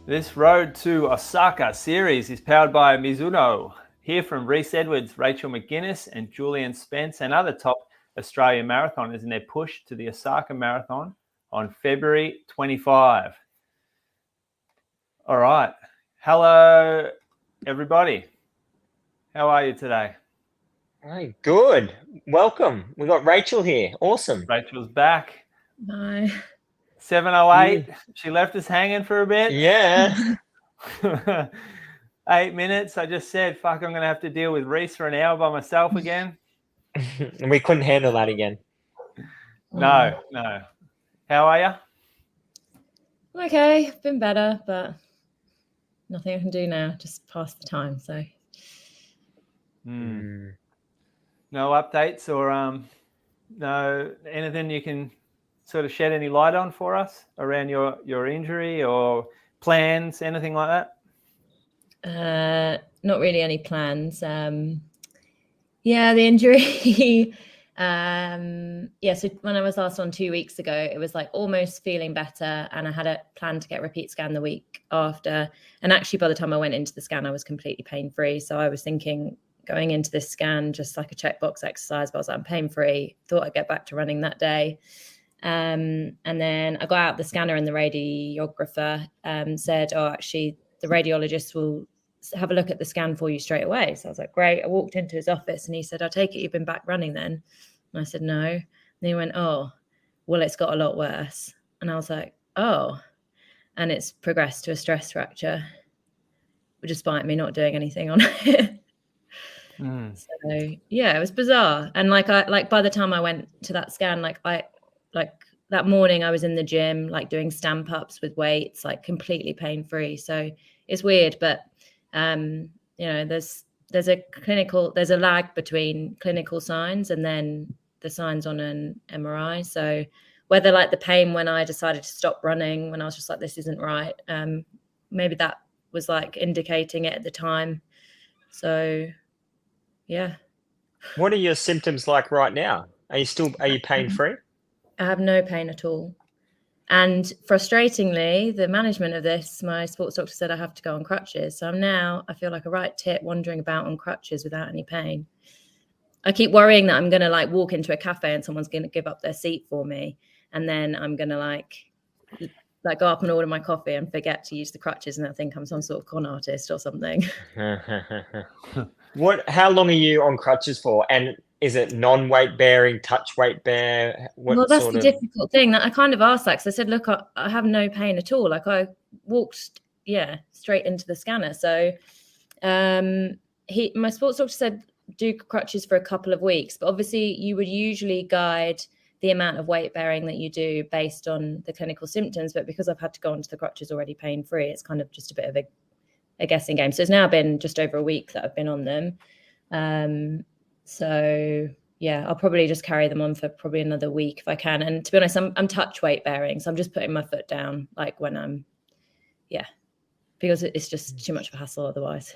This Road to Osaka series is powered by Mizuno. Hear from Reece Edwards, Rachel McGuinness and Julian Spence and other top Australian marathoners in their push to the Osaka Marathon on February 25. All right. Hello, everybody. How are you today? Hey, good. Welcome. We got Rachel here. Awesome. Rachel's back. Bye. 7:08. She left us hanging for a bit. Yeah. 8 minutes. I just said, fuck, I'm going to have to deal with Reece for an hour by myself again. We couldn't handle that again. No. How are you? Okay, been better, but nothing I can do now. Just pass the time. So. No updates or no anything you can sort of shed any light on for us around your injury or plans, anything like that? Not really any plans. The injury. So when I was last on 2 weeks ago, it was like almost feeling better, and I had a plan to get a repeat scan the week after. And actually, by the time I went into the scan, I was completely pain-free. So I was thinking, going into this scan, just like a checkbox exercise, but I was like, I'm pain-free. Thought I'd get back to running that day. And then I got out the scanner, and the radiographer said, actually, the radiologist will have a look at the scan for you straight away. So I was like, great. I walked into his office and he said, I take it you've been back running then? And I said, no. And he went, oh, well, it's got a lot worse. And I was like, oh, and it's progressed to a stress fracture, despite me not doing anything on it. So yeah, it was bizarre. And by the time I went to that scan, that morning I was in the gym, doing stamp ups with weights, completely pain-free. So it's weird, but there's a lag between clinical signs and then the signs on an MRI. So whether the pain when I decided to stop running, when I was just like, this isn't right, maybe that was indicating it at the time. So yeah. What are your symptoms like right now? Are you pain-free? I have no pain at all. And frustratingly, the management of this, my sports doctor said I have to go on crutches. So I feel like a right tit wandering about on crutches without any pain. I keep worrying that I'm going to walk into a cafe and someone's going to give up their seat for me. And then I'm going to go up and order my coffee and forget to use the crutches, and I think I'm some sort of con artist or something. How long are you on crutches for? And is it non-weight bearing, touch weight bear? Well, that's the difficult thing. That I kind of asked that, because I said, look, I have no pain at all. I walked, straight into the scanner. So my sports doctor said do crutches for a couple of weeks, but obviously you would usually guide the amount of weight bearing that you do based on the clinical symptoms. But because I've had to go onto the crutches already pain-free, it's kind of just a bit of a guessing game. So it's now been just over a week that I've been on them. So yeah, I'll probably just carry them on for probably another week if I can. And to be honest, I'm touch weight bearing. So I'm just putting my foot down when because it's just too much of a hassle otherwise.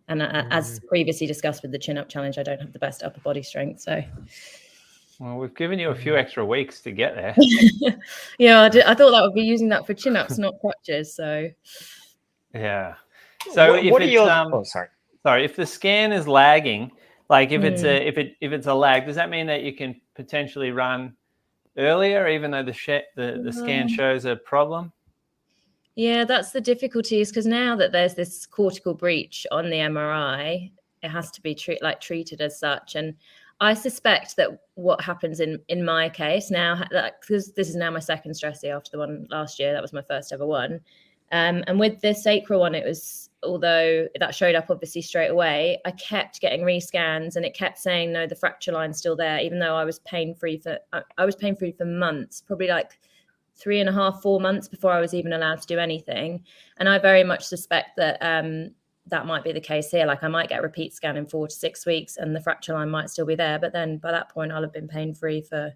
And as previously discussed with the chin up challenge, I don't have the best upper body strength. So. Well, we've given you a few extra weeks to get there. Yeah, I thought that would be using that for chin ups, not crutches. So. Yeah. So if the scan is lagging, if it's a lag, does that mean that you can potentially run earlier, even though the scan shows a problem? Yeah, that's the difficulty, is because now that there's this cortical breach on the MRI, it has to be treated as such. And I suspect that what happens in my case now, because this is now my second stressy after the one last year, that was my first ever one. And with the sacral one, it was, although that showed up obviously straight away, I kept getting rescans and it kept saying, no, the fracture line's still there, even though I was pain-free for months, probably 3.5, 4 months before I was even allowed to do anything. And I very much suspect that that might be the case here. I might get a repeat scan in 4 to 6 weeks and the fracture line might still be there. But then by that point, I'll have been pain-free for,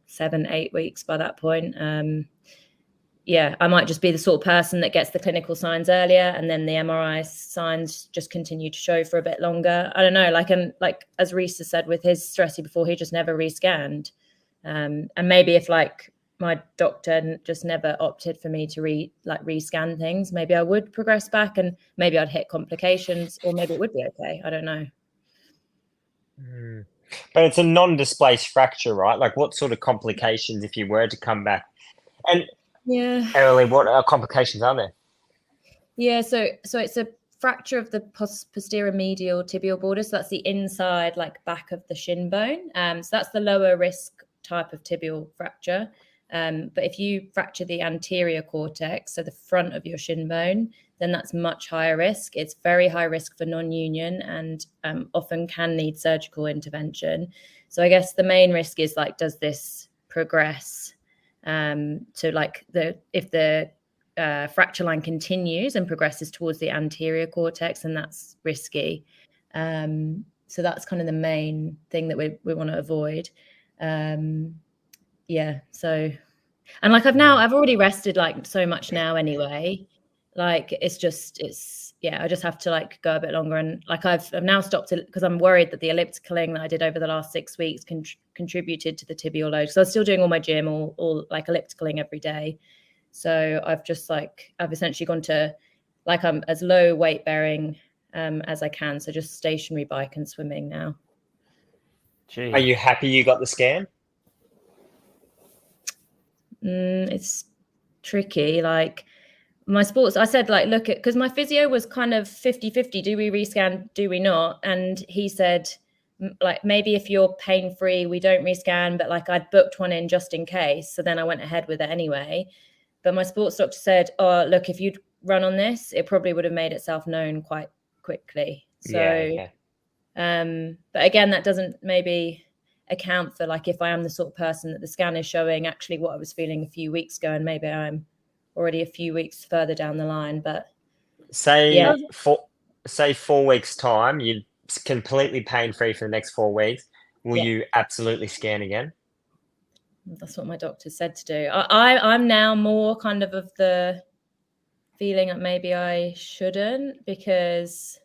7, 8 weeks by that point. I might just be the sort of person that gets the clinical signs earlier and then the MRI signs just continue to show for a bit longer. I don't know, as Reece has said with his stressy before, he just never rescanned. And maybe if my doctor just never opted for me to rescan things. Maybe I would progress back and maybe I'd hit complications, or maybe it would be okay. I don't know. But it's a non-displaced fracture, right? Like, what sort of complications if you were to come back? And early, what complications are there? Yeah, so it's a fracture of the posterior medial tibial border. So that's the inside, like back of the shin bone. So that's the lower risk type of tibial fracture. But if you fracture the anterior cortex, so the front of your shin bone, then that's much higher risk. It's very high risk for non-union and often can need surgical intervention. So I guess the main risk is like, does this progress to like if the fracture line continues and progresses towards the anterior cortex, and that's risky. So that's kind of the main thing that we want to avoid. So, and like I've already rested like so much now anyway. Like I just have to like go a bit longer, and like I've now stopped it because I'm worried that the ellipticaling that I did over the last 6 weeks contributed to the tibial load. So I was still doing all my gym, all like ellipticaling every day. So I've essentially gone to like I'm as low weight bearing as I can. So just stationary bike and swimming now. Gee. Are you happy you got the scan? It's tricky. Like my sports, I said like, look at, because my physio was kind of 50-50. Do we rescan? Do we not? And he said, like, maybe if you're pain-free, we don't rescan, but like I'd booked one in just in case. So then I went ahead with it anyway. But my sports doctor said, oh, look, if you'd run on this, it probably would have made itself known quite quickly. So, but again, that doesn't maybe account for like if I am the sort of person that the scan is showing actually what I was feeling a few weeks ago, and maybe I'm already a few weeks further down the line. But say 4 weeks time, you're completely pain-free for the next 4 weeks. Will you absolutely scan again? That's what my doctor said to do. I'm now more kind of the feeling that maybe I shouldn't, because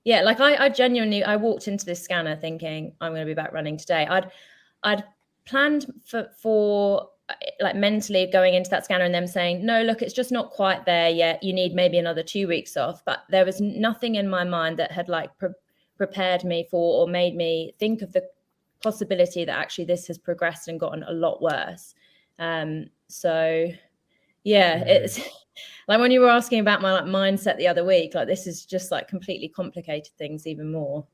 like I genuinely, I walked into this scanner thinking I'm going to be back running today. I'd planned for like mentally going into that scanner and them saying, no, look, it's just not quite there yet. You need maybe another 2 weeks off. But there was nothing in my mind that had like prepared me for or made me think of the possibility that actually this has progressed and gotten a lot worse. It's like when you were asking about my like mindset the other week, like this is just like completely complicated things even more.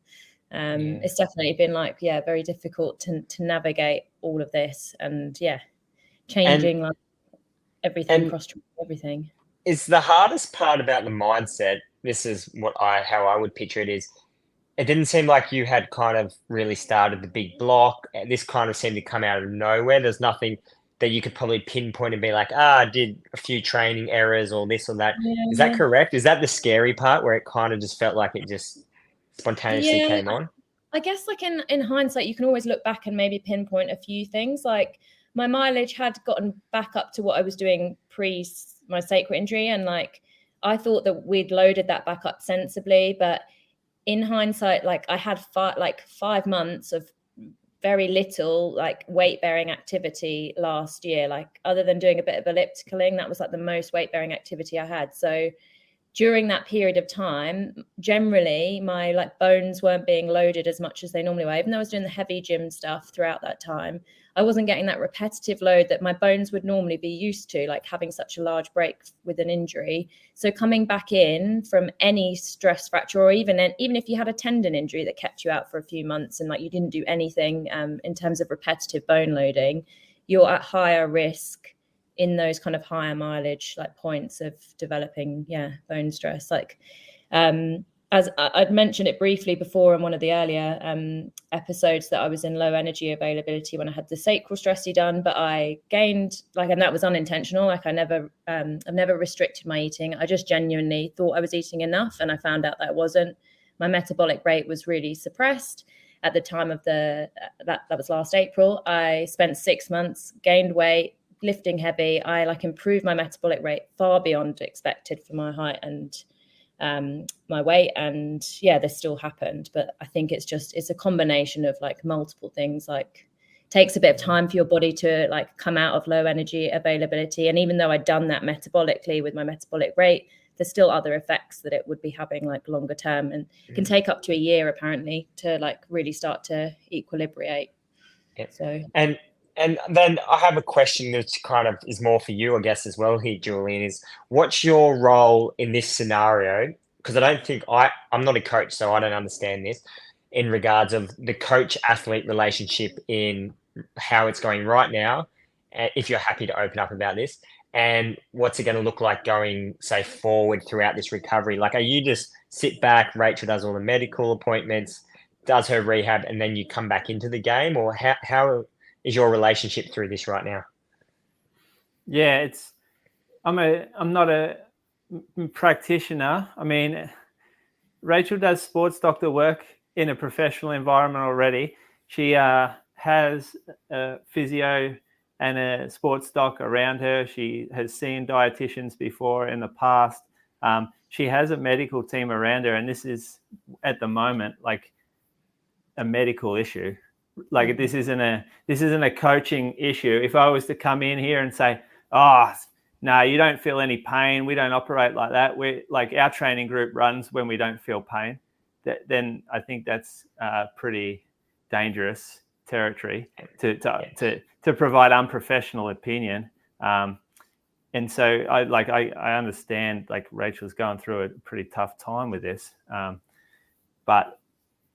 It's definitely been like very difficult to navigate all of this, and changing like everything, cross-training everything. Is the hardest part about the mindset, this is how I would picture it, is it didn't seem like you had kind of really started the big block. This kind of seemed to come out of nowhere. There's nothing that you could probably pinpoint and be like, I did a few training errors or this or that. Is that correct? Is that the scary part where it kind of just felt like it just spontaneously came on? I guess like in hindsight, you can always look back and maybe pinpoint a few things. Like my mileage had gotten back up to what I was doing pre my sacral injury. And like, I thought that we'd loaded that back up sensibly, but in hindsight, like I had 5 months of very little like weight bearing activity last year, like other than doing a bit of ellipticaling, that was like the most weight bearing activity I had. So during that period of time, generally my like bones weren't being loaded as much as they normally were. Even though I was doing the heavy gym stuff throughout that time, I wasn't getting that repetitive load that my bones would normally be used to, like having such a large break with an injury. So coming back in from any stress fracture, or even if you had a tendon injury that kept you out for a few months and like you didn't do anything in terms of repetitive bone loading, you're at higher risk in those kind of higher mileage like points of developing bone stress. Like as I'd mentioned it briefly before in one of the earlier episodes, that I was in low energy availability when I had the sacral stressy done, but I gained and that was unintentional. Like I've never restricted my eating. I just genuinely thought I was eating enough, and I found out that it wasn't. My metabolic rate was really suppressed at the time of that was last April. I spent 6 months, gained weight, lifting heavy. I improved my metabolic rate far beyond expected for my height and my weight, and this still happened. But I think it's a combination of multiple things, like takes a bit of time for your body to like come out of low energy availability. And even though I'd done that metabolically with my metabolic rate, there's still other effects that it would be having like longer term, and it can take up to a year apparently to like really start to equilibrate. Yeah. So and then I have a question that kind of is more for you, I guess, as well here, Julian, is what's your role in this scenario? Because I don't think I'm not a coach, so I don't understand this in regards of the coach-athlete relationship in how it's going right now, if you're happy to open up about this, and what's it going to look like going, say, forward throughout this recovery? Like, are you just sit back, Rachel does all the medical appointments, does her rehab, and then you come back into the game? Or how is your relationship through this right now? Yeah, I'm not a practitioner. I mean, Rachel does sports doctor work in a professional environment already. She has a physio and a sports doc around her. She has seen dietitians before in the past. She has a medical team around her, and this is at the moment like a medical issue. Like this isn't a coaching issue. If I was to come in here and say, "Oh, no, you don't feel any pain. We don't operate like that. We like our training group runs when we don't feel pain," then I think that's pretty dangerous territory to provide unprofessional opinion. And so I understand like Rachel's going through a pretty tough time with this, but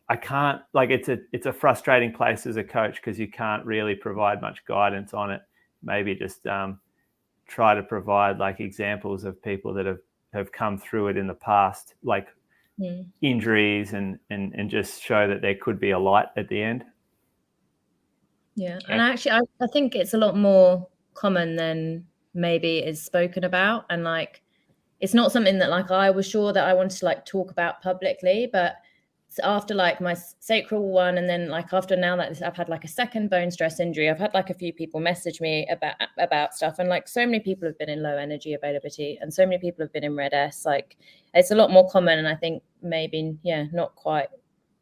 I can't, like, it's a frustrating place as a coach because you can't really provide much guidance on it. Maybe just try to provide like examples of people that have come through it in the past, like injuries, and just show that there could be a light at the end. Yeah. And actually, I think it's a lot more common than maybe is spoken about. And like, it's not something that like I was sure that I wanted to like talk about publicly, but after like my sacral one, and then like after now that I've had like a second bone stress injury, I've had like a few people message me about stuff, and like so many people have been in low energy availability, and so many people have been in red S. Like it's a lot more common, and I think maybe not quite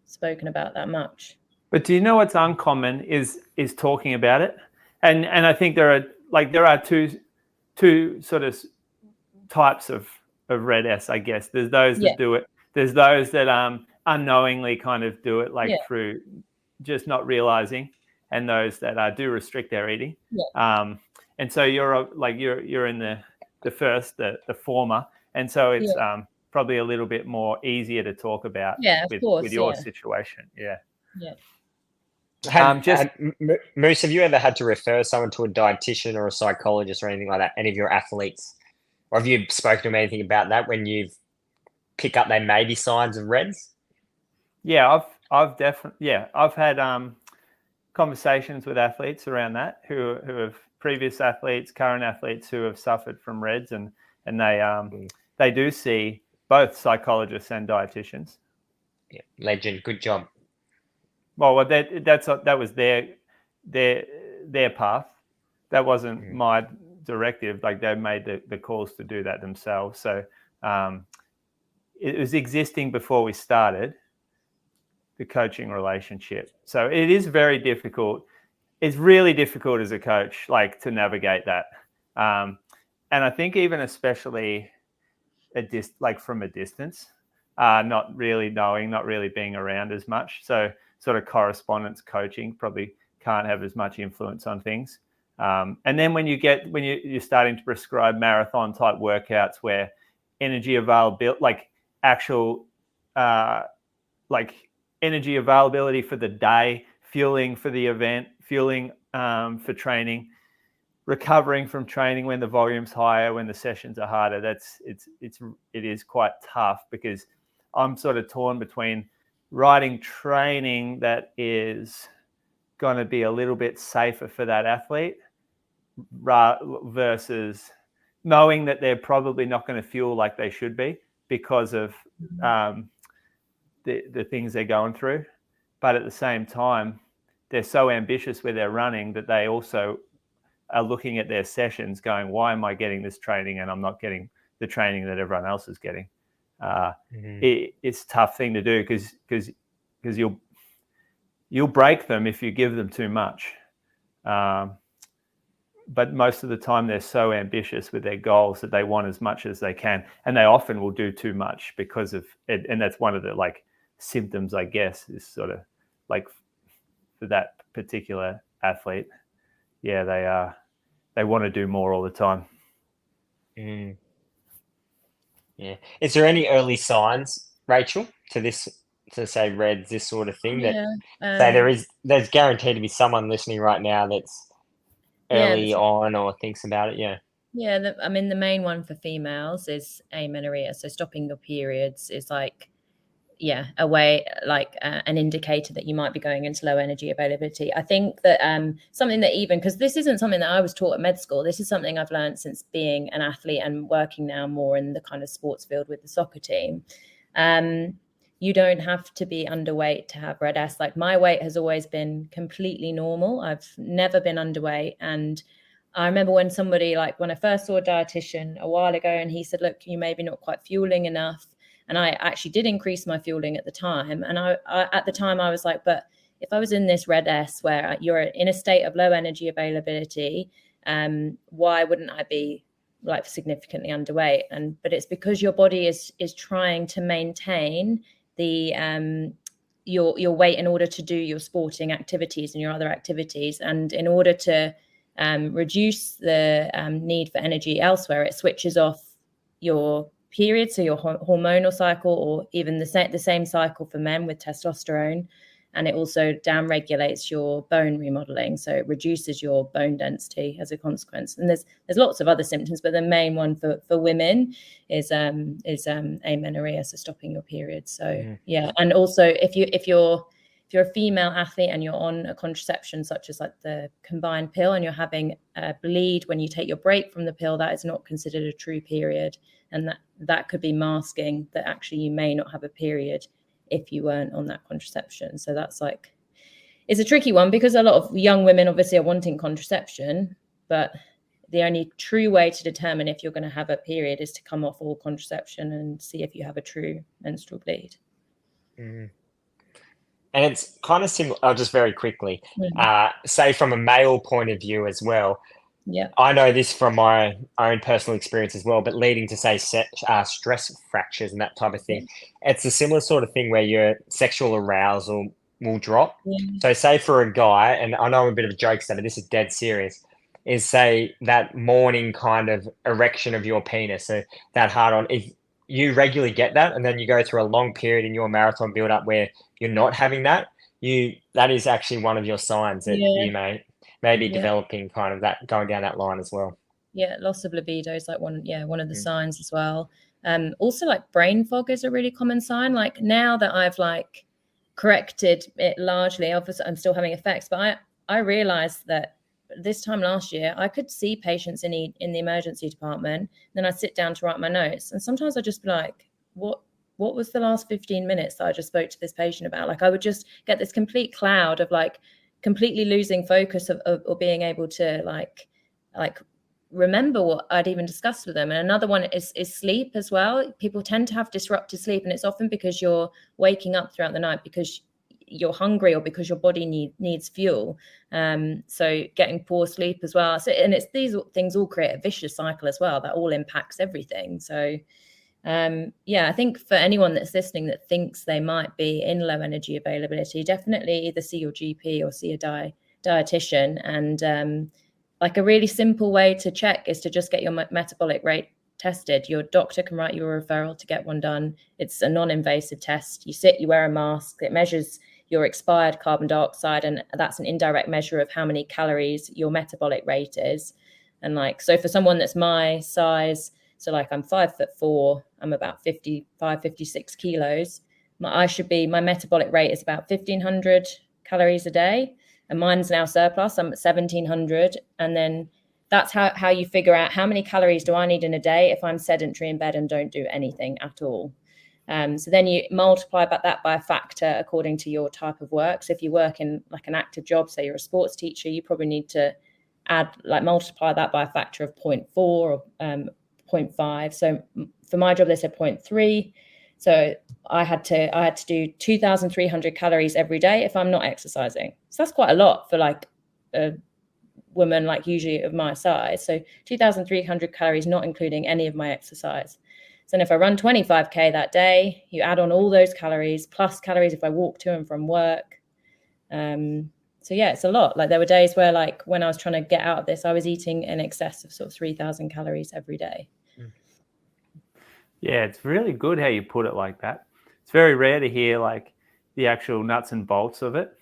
spoken about that much. But do you know what's uncommon is talking about it, and I think there are two sort of types of red S, I guess. There's those that do it. There's those that unknowingly kind of do it through just not realizing, and those that do restrict their eating. And so you're in the first, the former, and so it's probably a little bit more easier to talk about with your situation. Moose, have you ever had to refer someone to a dietitian or a psychologist or anything like that, any of your athletes? Or have you spoken to them anything about that when you've pick up there may be signs of reds? Yeah, I've definitely I've had conversations with athletes around that who have previous athletes, current athletes who have suffered from reds, and they do see both psychologists and dietitians. Yeah, legend, good job. Well, that was their path. That wasn't my directive. Like they made the calls to do that themselves. So it was existing before we started the coaching relationship. So it is very difficult. It's really difficult as a coach, like to navigate that. And I think even especially from a distance, not really knowing, not really being around as much. So sort of correspondence coaching probably can't have as much influence on things. And then when you're starting to prescribe marathon type workouts where energy availability, like actual energy availability for the day, fueling for the event, fueling for training, recovering from training when the volume's higher, when the sessions are harder, it is quite tough, because I'm sort of torn between writing training that is going to be a little bit safer for that athlete versus knowing that they're probably not going to fuel like they should be because of the things they're going through. But at the same time, they're so ambitious with their running that they also are looking at their sessions going, why am I getting this training and I'm not getting the training that everyone else is getting? It's a tough thing to do because you'll break them if you give them too much. But most of the time they're so ambitious with their goals that they want as much as they can, and they often will do too much because of it. And that's one of the like symptoms, I guess, is sort of like for that particular athlete. Yeah, they want to do more all the time. Mm. Yeah. Is there any early signs, Rachel, to this, to say Reds, this sort of thing, that say there's guaranteed to be someone listening right now that's early on or thinks about it? Yeah, I mean, the main one for females is amenorrhea. So stopping your periods is like, a way, like an indicator that you might be going into low energy availability. I think that something that, even because this isn't something that I was taught at med school, this is something I've learned since being an athlete and working now more in the kind of sports field with the soccer team. You don't have to be underweight to have RED-S. Like, my weight has always been completely normal. I've never been underweight. And I remember when I first saw a dietitian a while ago, and he said, look, you maybe not quite fueling enough. And I actually did increase my fueling at the time. And I at the time I was like, but if I was in this RED-S where you're in a state of low energy availability, why wouldn't I be like significantly underweight? But it's because your body is trying to maintain the your weight in order to do your sporting activities and your other activities. And in order to reduce the need for energy elsewhere, it switches off your period, so your hormonal cycle, or even the same cycle for men with testosterone, and it also downregulates your bone remodeling, so it reduces your bone density as a consequence. And there's lots of other symptoms, but the main one for women is amenorrhea, so stopping your period. So and also if you're a female athlete and you're on a contraception such as like the combined pill, and you're having a bleed when you take your break from the pill, that is not considered a true period. And that could be masking that actually you may not have a period if you weren't on that contraception. So that's like, it's a tricky one, because a lot of young women obviously are wanting contraception, but the only true way to determine if you're going to have a period is to come off all contraception and see if you have a true menstrual bleed. Mm. And it's kind of similar, just very quickly, say from a male point of view as well. Yeah, I know this from my own personal experience as well, but leading to, say, stress fractures and that type of thing. It's a similar sort of thing where your sexual arousal will drop. So say for a guy, and I know I'm a bit of a jokester, but this is dead serious, is say that morning kind of erection of your penis, so that hard on, if you regularly get that and then you go through a long period in your marathon build up where you're not having that, that is actually one of your signs that you may be developing kind of that, going down that line as well. Yeah, loss of libido is like one of the signs as well. Also, like brain fog is a really common sign. Like, now that I've like corrected it largely, obviously I'm still having effects, but I realized that this time last year I could see patients in the emergency department, then I'd sit down to write my notes, and sometimes I'd just be like, what was the last 15 minutes that I just spoke to this patient about? Like, I would just get this complete cloud of like completely losing focus of being able to like remember what I'd even discussed with them. And another one is sleep as well. People tend to have disrupted sleep, and it's often because you're waking up throughout the night because you're hungry or because your body needs fuel. So getting poor sleep as well. So, and it's these things all create a vicious cycle as well that all impacts everything. So I think for anyone that's listening that thinks they might be in low energy availability, definitely either see your GP or see a dietitian. And like a really simple way to check is to just get your metabolic rate tested. Your doctor can write you a referral to get one done. It's a non-invasive test. You sit, you wear a mask. It measures your expired carbon dioxide, and that's an indirect measure of how many calories your metabolic rate is. And like, so for someone that's my size, so like I'm 5'4", I'm about 55, 56 kilos. My metabolic rate is about 1,500 calories a day, and mine's now surplus. I'm at 1,700. And then that's how you figure out how many calories do I need in a day if I'm sedentary in bed and don't do anything at all. So then you multiply that by a factor according to your type of work. So if you work in like an active job, say you're a sports teacher, you probably need to multiply that by a factor of 0.4 or 0.5. So for my job, they said 0.3. So I had to do 2,300 calories every day if I'm not exercising. So that's quite a lot for like a woman, like usually of my size. So 2,300 calories, not including any of my exercise. So then if I run 25K that day, you add on all those calories plus calories if I walk to and from work. So yeah, it's a lot. Like there were days where like when I was trying to get out of this, I was eating in excess of sort of 3,000 calories every day. Yeah, it's really good how you put it like that. It's very rare to hear like the actual nuts and bolts of it,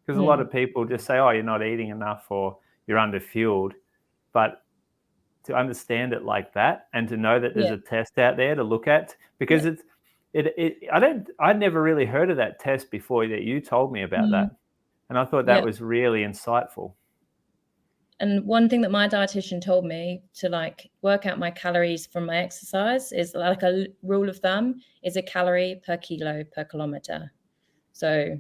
because a lot of people just say, oh, you're not eating enough or you're underfueled. But to understand it like that and to know that there's a test out there to look at, because I'd never really heard of that test before that you told me about that. And I thought that was really insightful. And one thing that my dietitian told me to like work out my calories from my exercise is like a rule of thumb is a calorie per kilo per kilometer. So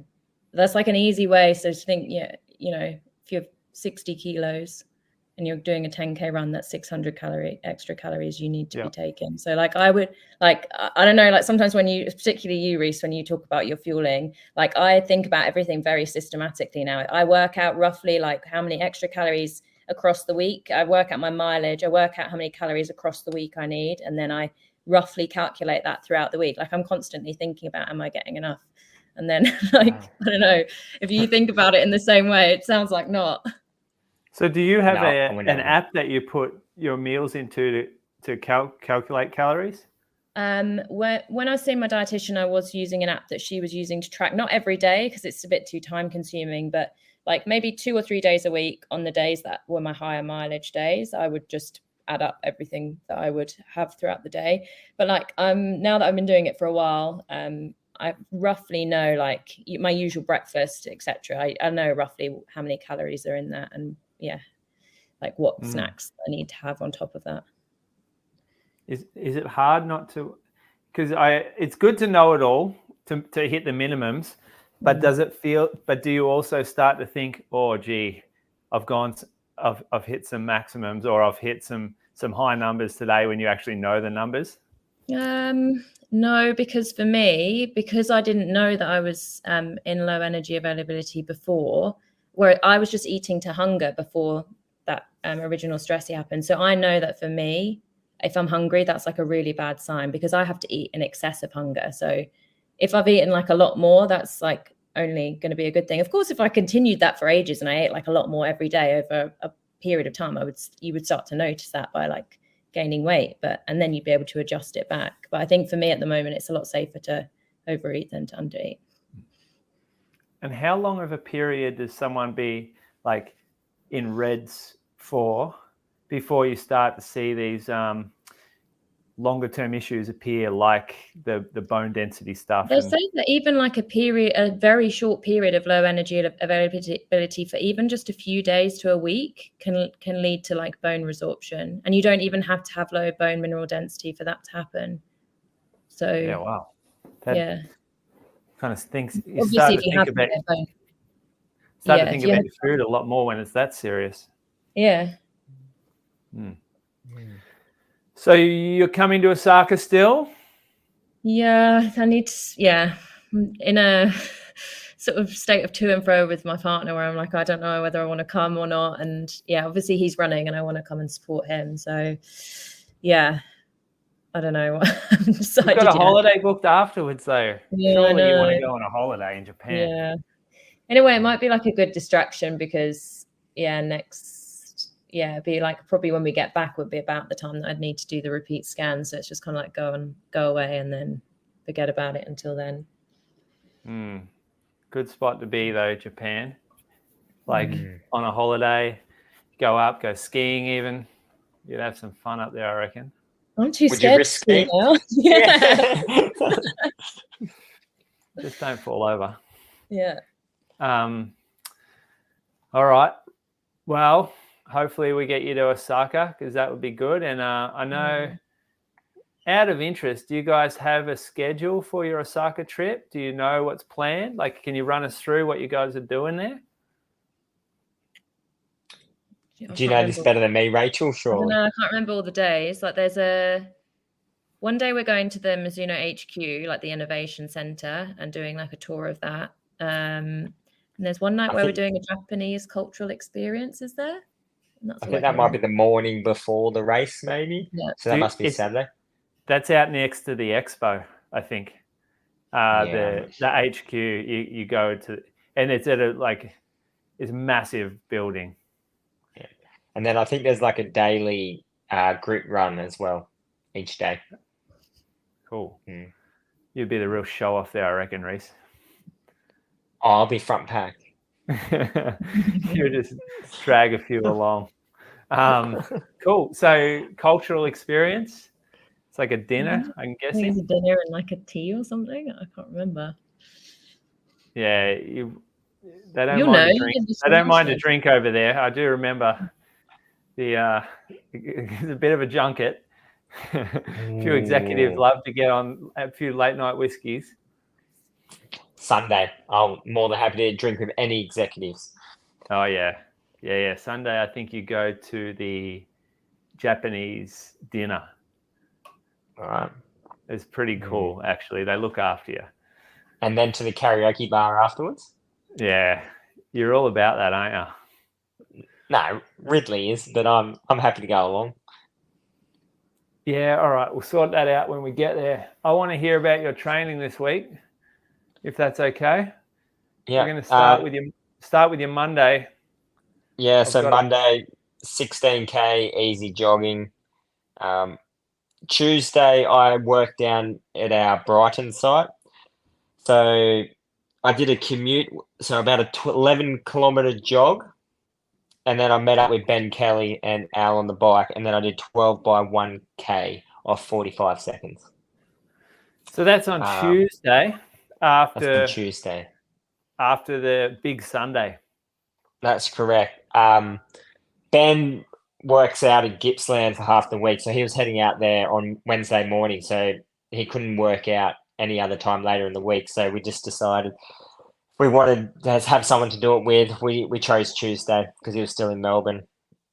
that's like an easy way. So to think, you know, if you have 60 kilos and you're doing a 10K run, that's 600 extra calories you need to be taking. So like I would like, I don't know, like sometimes when you, particularly you, Reece, when you talk about your fueling, like I think about everything very systematically now. I work out roughly like how many extra calories across the week. I work out my mileage. I work out how many calories across the week I need. And then I roughly calculate that throughout the week. Like I'm constantly thinking about, am I getting enough? And then like, I don't know, if you think about it in the same way, it sounds like not. So do you have an app that you put your meals into to calculate calories? When I was seeing my dietitian, I was using an app that she was using to track, not every day because it's a bit too time consuming, but like maybe 2 or 3 days a week on the days that were my higher mileage days, I would just add up everything that I would have throughout the day. But like now that I've been doing it for a while, I roughly know like my usual breakfast, etc. I know roughly how many calories are in that, and like what snacks I need to have on top of that. Is it hard not to? Because it's good to know it all to hit the minimums, but does it feel? But do you also start to think, oh, gee, I've hit some maximums, or I've hit some high numbers today when you actually know the numbers? No, because for me, because I didn't know that I was in low energy availability before, where I was just eating to hunger before that original stressy happened. So I know that for me, if I'm hungry, that's like a really bad sign because I have to eat in excess of hunger. So if I've eaten like a lot more, that's like only going to be a good thing. Of course, if I continued that for ages and I ate like a lot more every day over a period of time, you would start to notice that by like gaining weight, and then you'd be able to adjust it back. But I think for me at the moment, it's a lot safer to overeat than to undereat. And how long of a period does someone be like in reds for before you start to see these longer term issues appear, like the bone density stuff? They say that even like a very short period of low energy availability for even just a few days to a week can lead to like bone resorption, and you don't even have to have low bone mineral density for that to happen. So yeah, wow, that kind of thinks you obviously start to think about your food a lot more when it's that serious. Yeah. So you're coming to Osaka still? Yeah, I need to, in a sort of state of to and fro with my partner where I'm like, I don't know whether I want to come or not. And obviously he's running and I want to come and support him. So I don't know what I've decided. You've got a holiday booked afterwards though. Yeah, surely you want to go on a holiday in Japan. Yeah. Anyway, it might be like a good distraction because be like probably when we get back would be about the time that I'd need to do the repeat scan. So it's just kind of like go away and then forget about it until then. Good spot to be though, Japan. Like on a holiday, go skiing even. You'd have some fun up there, I reckon. I'm too scared to ski now. Yeah. Just don't fall over. Yeah. All right. Well, hopefully we get you to Osaka because that would be good. And I know, out of interest, do you guys have a schedule for your Osaka trip? Do you know what's planned? Like, can you run us through what you guys are doing there? Do you know this better than me, Rachel? Surely. I can't remember all the days. Like there's one day we're going to the Mizuno HQ, like the Innovation Center, and doing like a tour of that. And there's one night where we're doing a Japanese cultural experience, is there? I think that might be the morning before the race, maybe. Yeah. So that must be Saturday. That's out next to the expo, I think. The HQ you go to, and it's at it's a massive building. Yeah. And then I think there's like a daily group run as well each day. Cool. You'd be the real show off there, I reckon, Reece. Oh, I'll be front pack. You just drag a few along. Cool. So cultural experience. It's like a dinner, I'm guessing. It's a dinner and like a tea or something. I can't remember. Yeah, they don't mind a drink. They don't mind a drink over there. I do remember it's a bit of a junket. A few executives love to get on a few late night whiskeys. Sunday, I'm more than happy to drink with any executives. Oh yeah. Sunday, I think you go to the Japanese dinner. All right. It's pretty cool, actually. They look after you. And then to the karaoke bar afterwards? Yeah. You're all about that, aren't you? No, Ridley is, but I'm happy to go along. Yeah, all right. We'll sort that out when we get there. I want to hear about your training this week, if that's okay. Yeah. We're going to start with your Monday. Yeah, so Monday, 16K, easy jogging. Tuesday, I worked down at our Brighton site. So I did a commute, so about a 11-kilometre jog. And then I met up with Ben Kelly and Al on the bike. And then I did 12 by 1K off 45 seconds. So that's on Tuesday after the big Sunday. That's correct. Ben works out in Gippsland for half the week, so he was heading out there on Wednesday morning, so he couldn't work out any other time later in the week. So we just decided we wanted to have someone to do it with. We chose Tuesday because he was still in Melbourne.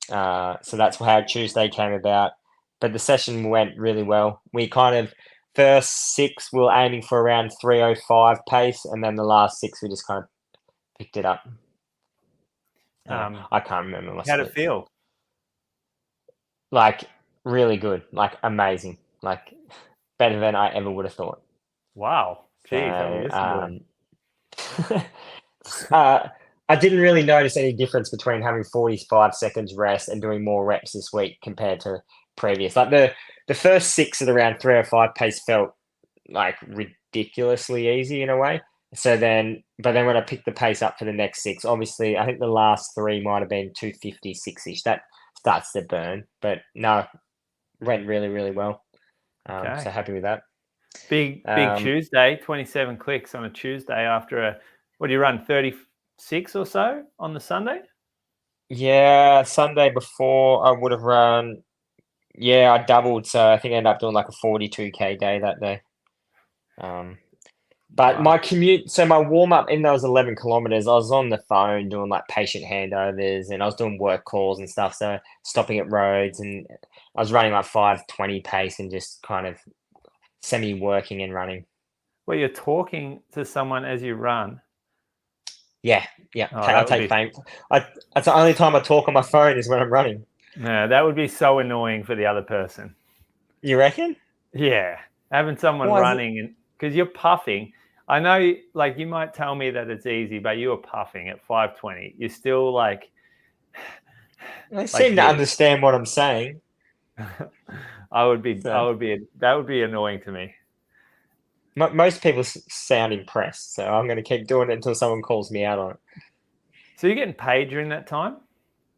So that's how Tuesday came about. But the session went really well. We kind of, first 6 we were aiming for around 3:05 pace, and then the last 6 we just kind of picked it up. I can't remember. How'd it feel? Like really good, like amazing, like better than I ever would have thought. Wow. Jeez, I didn't really notice any difference between having 45 seconds rest and doing more reps this week compared to previous. Like the first 6 at around 3:05 pace felt like ridiculously easy in a way. But then when I picked the pace up for the next 6, obviously I think the last 3 might have been 256-ish. That starts to burn, but no, went really, really well. So happy with that. Big Tuesday, 27 clicks on a Tuesday after what do you run, 36 or so on the Sunday? Yeah, Sunday before I would have run, I doubled. So I think I ended up doing like a 42K day that day. But my commute, so my warm-up in those 11 kilometers, I was on the phone doing like patient handovers and I was doing work calls and stuff. So stopping at roads, and I was running like 5:20 pace and just kind of semi-working and running. Well, you're talking to someone as you run. Yeah. I take fame. That's the only time I talk on my phone is when I'm running. No, that would be so annoying for the other person. You reckon? Yeah. Having someone running, and because you're puffing. I know, like, you might tell me that it's easy, but you were puffing at 5:20. You're still like... They seem to understand what I'm saying. that would be annoying to me. Most people sound impressed, so I'm going to keep doing it until someone calls me out on it. So you're getting paid during that time?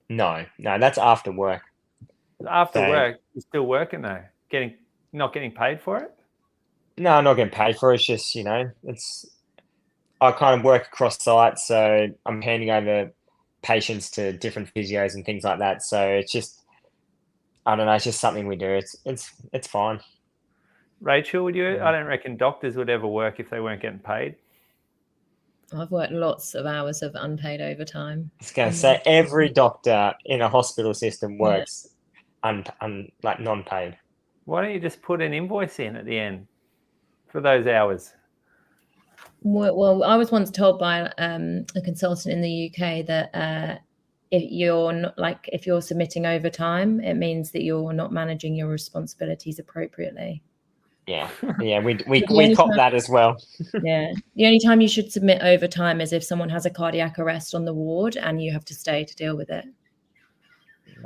No, that's after work. After work, you're still working though? Not getting paid for it? No, I'm not getting paid for it. It's just, I kind of work across sites, so I'm handing over patients to different physios and things like that. So it's just, I don't know, it's just something we do. It's fine. Rachel, I don't reckon doctors would ever work if they weren't getting paid. I've worked lots of hours of unpaid overtime. I was going to say every doctor in a hospital system works like non-paid. Why don't you just put an invoice in at the end for those hours? Well, I was once told by a consultant in the UK that if you're submitting overtime, it means that you're not managing your responsibilities appropriately. Yeah, we cop that as well. Yeah, the only time you should submit overtime is if someone has a cardiac arrest on the ward and you have to stay to deal with it.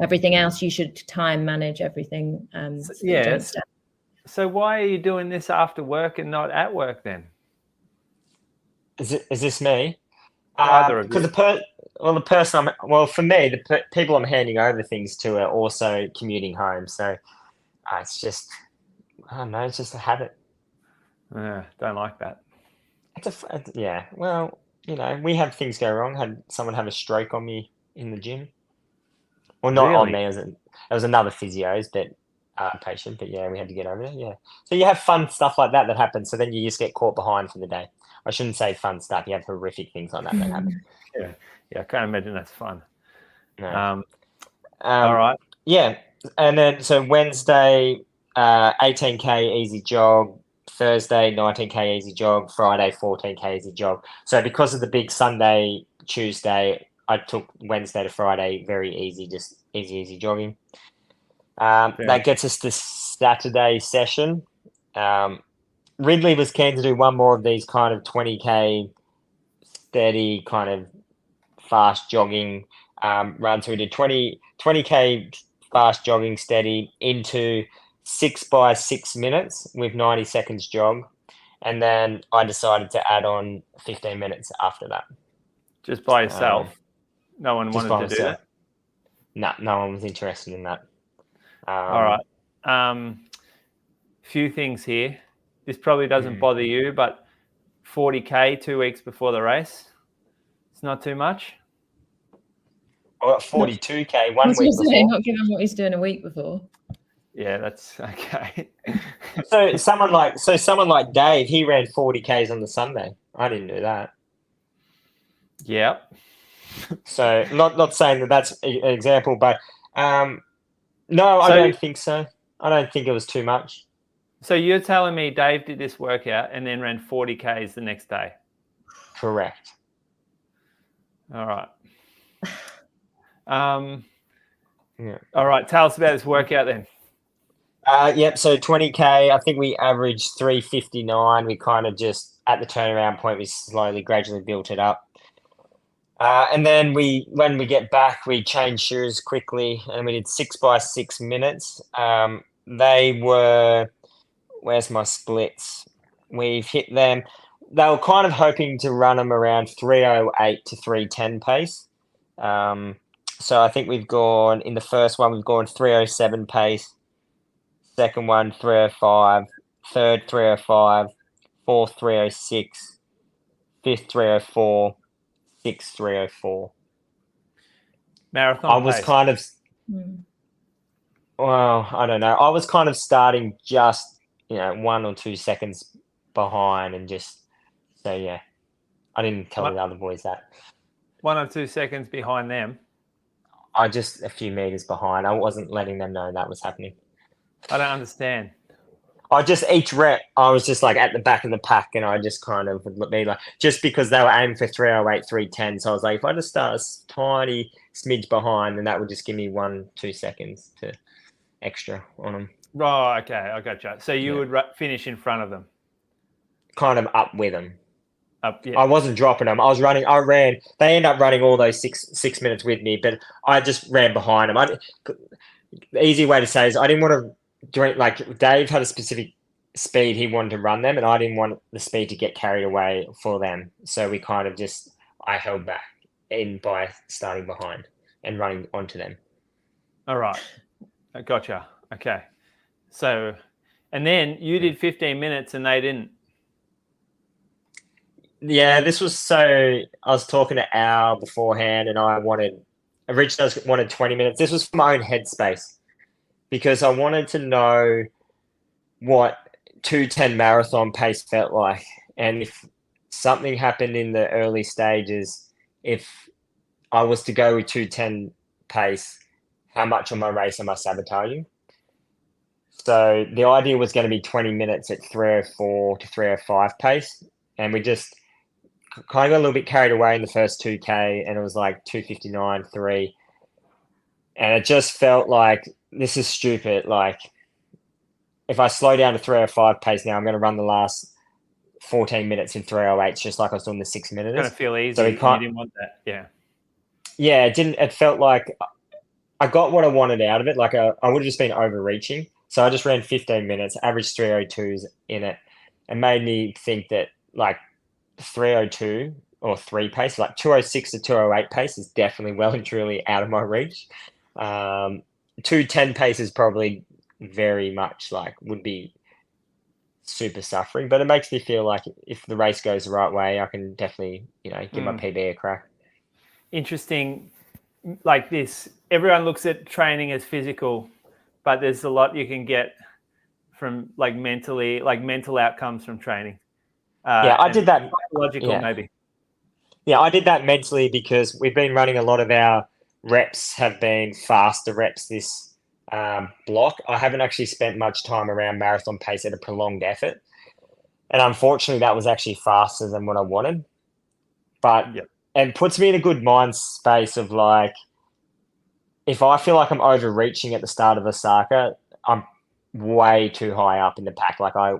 Everything else, you should time manage everything. Yes. So why are you doing this after work and not at work then? Is this me? Because for me, the people I'm handing over things to are also commuting home. So it's just, I don't know, it's just a habit. Don't like that. Yeah. Well, we have things go wrong. Had someone have a stroke on me in the gym. Well, not really? On me. It was another physio's patient, but yeah, we had to get over there. Yeah. So you have fun stuff like that happens. So then you just get caught behind for the day. I shouldn't say fun stuff. You have horrific things like that happen. Yeah. I can't imagine that's fun. No. All right. Yeah. And then, so Wednesday, 18K easy jog, Thursday, 19K easy jog, Friday, 14K easy jog. So because of the big Sunday, Tuesday, I took Wednesday to Friday very easy, just easy jogging. That gets us to Saturday session. Ridley was keen to do one more of these kind of 20K steady kind of fast jogging runs. So we did 20K fast jogging steady into 6 by 6 minutes with 90 seconds jog. And then I decided to add on 15 minutes after that. Just by yourself? No one wanted to do that? No one was interested in that. All right. Few things here. This probably doesn't bother you, but 40K 2 weeks before the race, it's not too much. I got 42K 1 week before. Not given what he's doing a week before. Yeah, that's okay. So someone like Dave, he ran 40Ks on the Sunday. I didn't do that. Yep. So not saying that that's an example, but no, I don't think so. I don't think it was too much. So you're telling me Dave did this workout and then ran 40Ks the next day? Correct. All right. Yeah. All right. Tell us about this workout then. Yep. So 20K, I think we averaged 3:59. We kind of just at the turnaround point, we gradually built it up. And then when we get back, we changed shoes quickly and we did 6 by 6 minutes. They were, where's my splits? We've hit them. They were kind of hoping to run them around 3:08 to 3:10 pace. So I think we've gone, in the first one, we've gone 3:07 pace. Second one, 3:05. Third, 3:05. Fourth, 3:06. Fifth, 3:04. Sixth, 3:04. Marathon I was pace. kind of, well, I don't know. I was kind of starting just, 1 or 2 seconds behind and just, so yeah. I didn't tell the other boys that. 1 or 2 seconds behind them? I just a few meters behind. I wasn't letting them know that was happening. I don't understand. Each rep, I was just like at the back of the pack and I just kind of would be like, just because they were aiming for 3:08, 3:10. So I was like, if I just start a tiny smidge behind, then that would just give me 1-2 seconds to extra on them. Right, okay, I gotcha. So you would finish in front of them? Kind of up with them. Up, yeah. I wasn't dropping them. I ran. They ended up running all those six minutes with me, but I just ran behind them. The easy way to say is I didn't want to drink, like Dave had a specific speed he wanted to run them, and I didn't want the speed to get carried away for them. So we kind of I held back by starting behind and running onto them. All right. I gotcha. Okay. So, and then you did 15 minutes and they didn't. Yeah, this was I was talking to Al beforehand and originally I wanted 20 minutes. This was for my own headspace because I wanted to know what 2:10 marathon pace felt like. And if something happened in the early stages, if I was to go with 2:10 pace, how much of my race am I sabotaging? So the idea was going to be 20 minutes at 3:04 to 3:05 pace. And we just kind of got a little bit carried away in the first 2K and it was like 2:59, 3. And it just felt like this is stupid. Like if I slow down to 3:05 pace now, I'm going to run the last 14 minutes in 3:08, just like I was doing the 6 minutes. It's going to feel easy. So you didn't want that. Yeah. Yeah, it didn't. It felt like I got what I wanted out of it. Like I would have just been overreaching. So I just ran 15 minutes, averaged 3:02s in it. It made me think that like 3:02 or 3 pace, like 2:06 to 2:08 pace is definitely well and truly out of my reach. 2:10 pace is probably very much like would be super suffering, but it makes me feel like if the race goes the right way, I can definitely, give my PB a crack. Interesting. Like this, everyone looks at training as physical, but there's a lot you can get from like mental outcomes from training. I did that. Psychological, maybe. Yeah, I did that mentally because we've been running a lot of our reps have been faster reps this block. I haven't actually spent much time around marathon pace at a prolonged effort. And unfortunately, that was actually faster than what I wanted. But and puts me in a good mind space of like, if I feel like I'm overreaching at the start of Osaka, I'm way too high up in the pack. Like I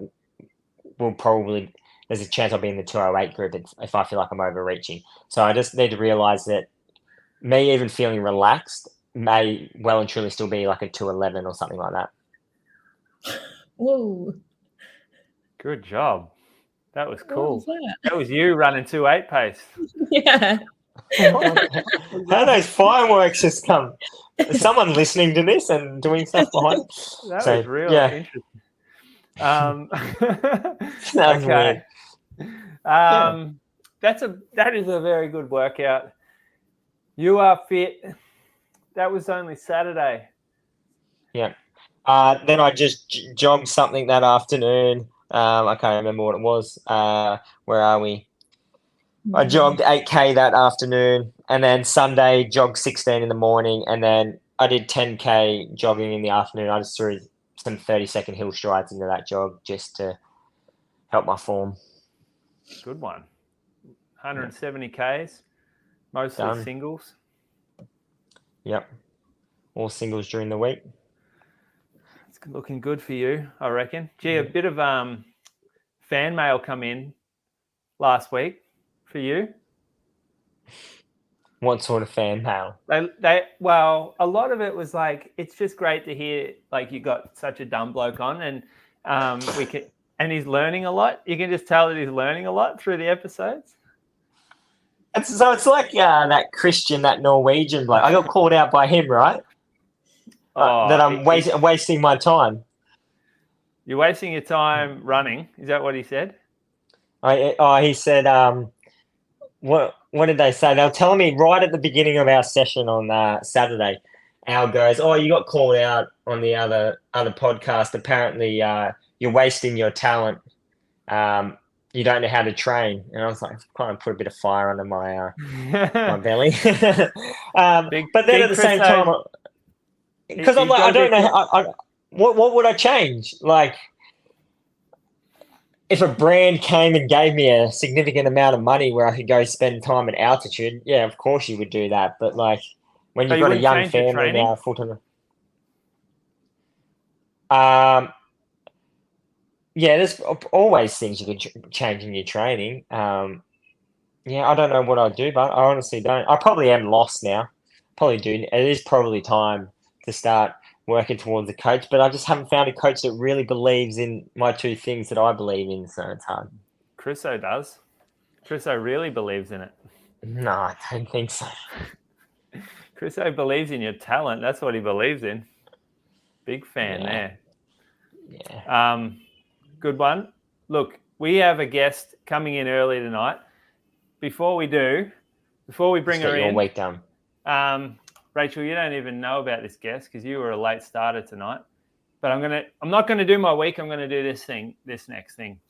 will probably, there's a chance I'll be in the 2:08 group if I feel like I'm overreaching. So I just need to realize that me even feeling relaxed may well and truly still be like a 2:11 or something like that. Whoa. Good job. That was cool. That was you running 2:08 pace. Yeah. How those fireworks just come? Is someone listening to this and doing stuff behind? That was real interesting. Okay. That is a very good workout. You are fit. That was only Saturday. Yeah. Then I just jogged something that afternoon. I can't remember what it was. Where are we? I jogged 8K that afternoon, and then Sunday jogged 16 in the morning, and then I did 10K jogging in the afternoon. I just threw some 30-second hill strides into that jog just to help my form. Good one. 170 Ks, mostly singles. Yep. All singles during the week. It's looking good for you, I reckon. Gee, a bit of fan mail come in last week for you. What sort of fan mail? Well, a lot of it was like, it's just great to hear like you got such a dumb bloke on, and and he's learning a lot. You can just tell that he's learning a lot through the episodes. So it's like that Christian, that Norwegian bloke. I got called out by him, right? That I'm wasting my time. You're wasting your time running. Is that what he said? He said, what did they say? They were telling me right at the beginning of our session on Saturday, Al goes, you got called out on the other podcast. Apparently, you're wasting your talent. You don't know how to train. And I was like, kind of put a bit of fire under my my belly. But then at the same time, because I'm like, I don't know what would I change? Like, if a brand came and gave me a significant amount of money where I could go spend time at altitude, yeah, of course you would do that. But like, when you've got a young family now, full time. Yeah, there's always things you can change in your training. I don't know what I'd do, but I honestly don't. I probably am lost now. Probably do. It is probably time to start working towards a coach, but I just haven't found a coach that really believes in my two things that I believe in, so it's hard. Chriso does. Chriso really believes in it. No, I don't think so. Chriso believes in your talent. That's what he believes in. Big fan there. Yeah. Good one. Look, we have a guest coming in early tonight. Before we bring her in, your week done. Rachel, you don't even know about this guest because you were a late starter tonight. But I'm not going to do my week. I'm going to do this next thing.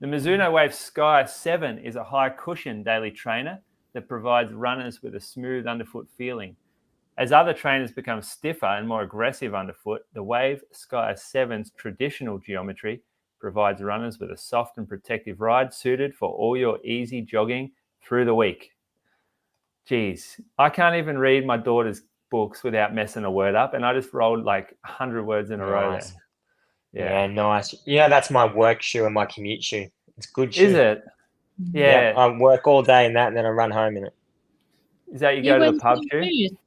The Mizuno Wave Sky 7 is a high cushion daily trainer that provides runners with a smooth underfoot feeling. As other trainers become stiffer and more aggressive underfoot, the Wave Sky 7's traditional geometry provides runners with a soft and protective ride suited for all your easy jogging through the week. Geez, I can't even read my daughter's books without messing a word up, and I just rolled like 100 words in a row there. Yeah, nice. That's my work shoe and my commute shoe. It's good shoe. Is it? Yeah. I work all day in that, and then I run home in it. Is that you go to the pub shoe?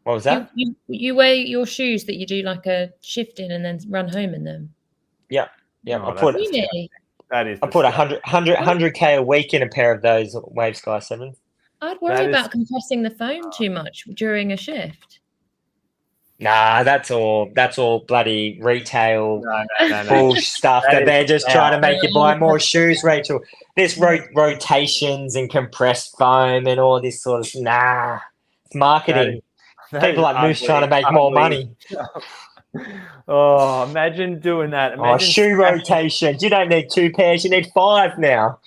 What was that? You wear your shoes that you do like a shift in and then run home in them? Yeah. Oh, I put that is. I put 100K a week in a pair of those Wave Sky 7s. I'd worry about compressing the foam too much during a shift. Nah, that's all bloody retail bullshit stuff that they're just trying to make you buy more shoes, Rachel. There's rotations and compressed foam and all this sort of it's marketing. People like Moose trying to make more money. Oh, imagine doing that. Shoe rotations. You don't need 2 pairs, you need 5 now.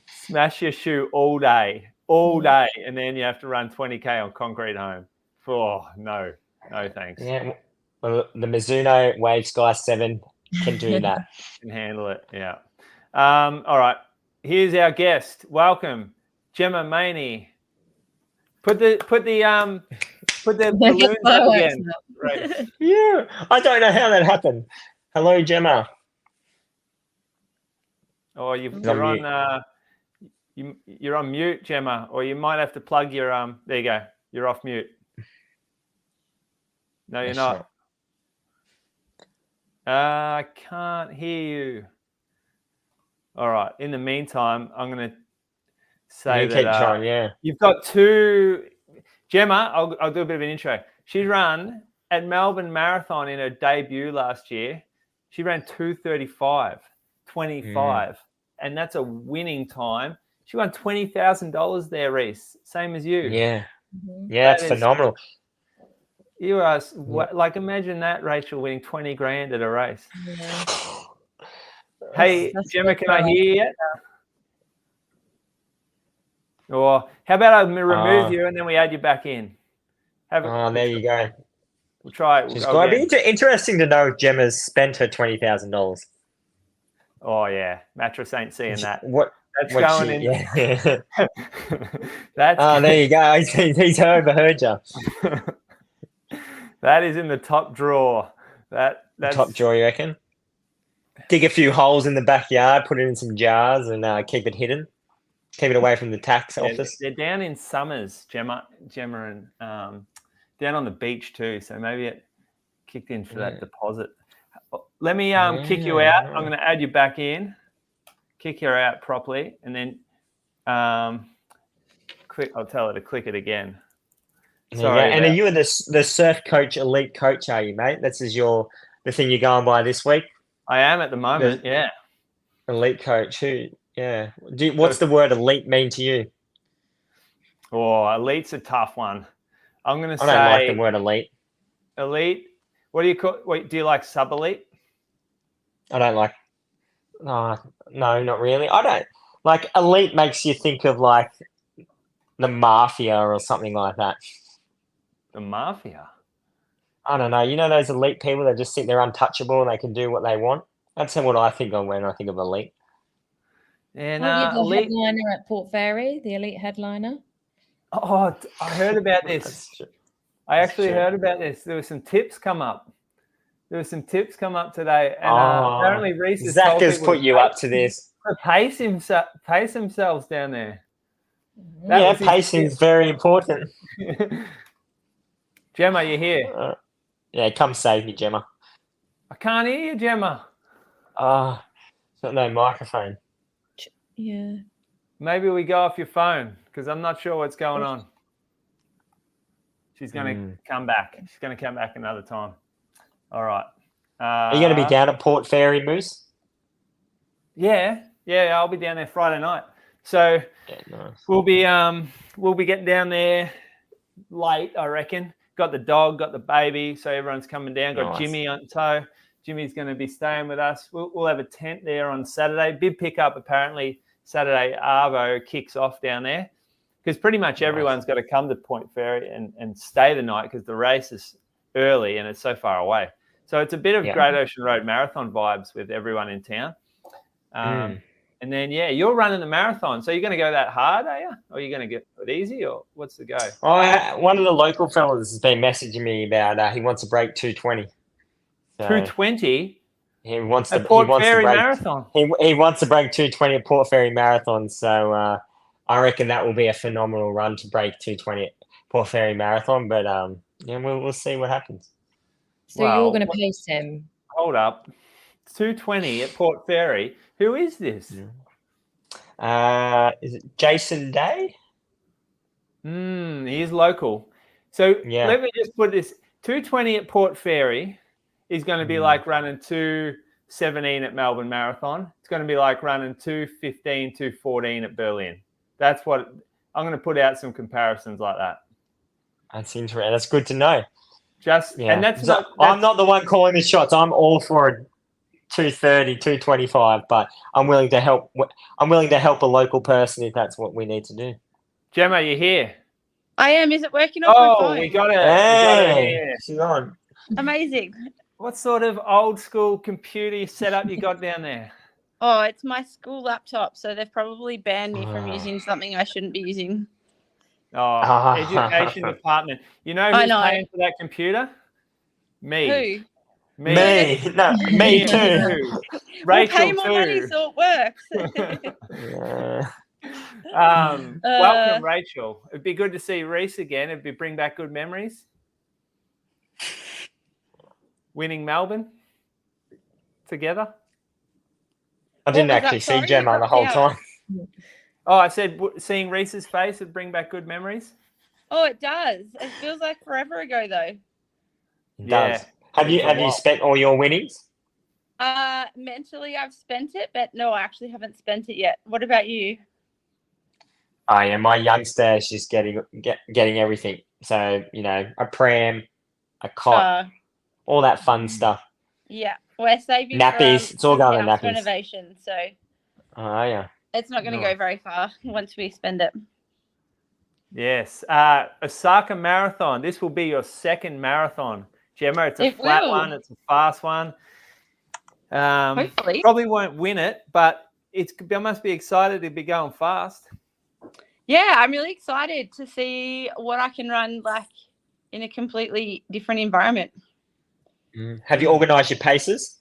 Smash your shoe all day, and then you have to run 20K on concrete home. Oh, no thanks. Yeah, well, the Mizuno Wave Sky 7 can do that. Can handle it, yeah. All right, here's our guest. Welcome, Gemma Maney. Put the balloons up again. Right. Yeah, I don't know how that happened. Hello, Gemma. Oh, you're on mute, Gemma, or you might have to plug your There you go. You're off mute. No, you're not. I can't hear you. All right. In the meantime, I'm going to say that you've got 2. Gemma, I'll do a bit of an intro. She ran at Melbourne Marathon in her debut last year. She ran 2:35.25, and that's a winning time. She won $20,000 there, Reece, same as you. Yeah, that's phenomenal. You are like, imagine that, Rachel, winning 20 grand at a race. Yeah. Hey, Gemma, can I hear you yet? Or how about I remove you and then we add you back in? There you go. We'll try it. It's going to be interesting to know if Gemma's spent her $20,000. Oh, yeah. Mattress ain't seeing that. That's going in. Yeah. That's there you go. He's overheard you. That is in the top drawer. That's top drawer, you reckon? Dig a few holes in the backyard, put it in some jars, and keep it hidden. Keep it away from the tax office. They're down in Summers, Gemma, and down on the beach too. So maybe it kicked in for that deposit. Let me kick you out. I'm going to add you back in. Kick her out properly, and then I'll tell her to click it again. Sorry. And are you the surf coach, elite coach? Are you, mate? This is the thing you're going by this week. I am at the moment. Yeah. Elite coach. Who? Yeah. What's the word elite mean to you? Oh, elite's a tough one. I'm going to say. I don't like the word elite. Elite. What do you call? Wait, do you like sub elite? I don't like. No, not really. I don't like elite. Makes you think of like the mafia or something like that. The mafia? I don't know. You know those elite people that just think they're untouchable and they can do what they want? That's what I think of when I think of elite. And elite headliner at Port Fairy, the elite headliner. Oh, I heard about this. I actually heard about this. There were some tips come up. Today, and apparently Reece Zach has put you up to this. Pace themselves down there. Pacing is very important. Gemma, you here? Come save me, Gemma. I can't hear you, Gemma. It's not no microphone. Yeah. Maybe we go off your phone because I'm not sure what's going on. She's going to come back. She's going to come back another time. All right. Are you going to be down at Port Fairy, Moose? Yeah, I'll be down there Friday night. So nice. we'll be getting down there late, I reckon. Got the dog, got the baby, so everyone's coming down. Got Jimmy on tow. Jimmy's going to be staying with us. We'll have a tent there on Saturday. Big pickup apparently Saturday. Arvo kicks off down there because pretty much everyone's got to come to Point Fairy and stay the night because the race is early and it's so far away. So it's a bit of Great Ocean Road Marathon vibes with everyone in town. And then, you're running the marathon. So you're going to go that hard, are you? Or are you going to get it easy, or what's the go? One of the local fellas has been messaging me about he wants to break 220. So 220? He wants to Port he wants Fairy to break, Marathon. He wants to break 220 at Port Fairy Marathon. So I reckon that will be a phenomenal run to break 220 at Port Fairy Marathon. But we'll see what happens. So you're going to pace him? Hold up, 220 at Port Fairy. Who is this? Is it Jason Day? He is local. So let me just put this: 220 at Port Fairy is going to be like running 2:17 at Melbourne Marathon. It's going to be like running 2:15, 2:14 at Berlin. That's what I'm going to put out, some comparisons like that. That's interesting. That's good to know. And I'm not the one calling the shots. I'm all for a 2:30, 2:25, but I'm willing to help. I'm willing to help a local person if that's what we need to do. Gemma, you here? I am. Is it working off my phone? We got it. Hey, she's on. Amazing. What sort of old school computer setup you got down there? Oh, it's my school laptop, so they've probably banned me from using something I shouldn't be using. Oh, education department. You know who's paying for that computer? Me. Who? Me. No, me too. Rachel pay more money so it works. Welcome, Rachel. It'd be good to see Reece again. It'd bring back good memories. Winning Melbourne together. I didn't actually see Gemma the whole time. Oh, I said seeing Reece's face would bring back good memories. Oh, it does. It feels like forever ago, though. It does. Have you spent all your winnings? Mentally, I've spent it, but no, I actually haven't spent it yet. What about you? Oh yeah, my youngster is just getting everything. So a pram, a cot, all that fun stuff. Yeah, we're saving nappies. It's all going to nappies. Renovation, so. Oh yeah. It's not going to go very far once we spend it. Yes, Osaka Marathon. This will be your second marathon, Gemma. It's a flat one. It's a fast one. Hopefully, probably won't win it, but I must be excited to be going fast. Yeah, I'm really excited to see what I can run like in a completely different environment. Have you organised your paces?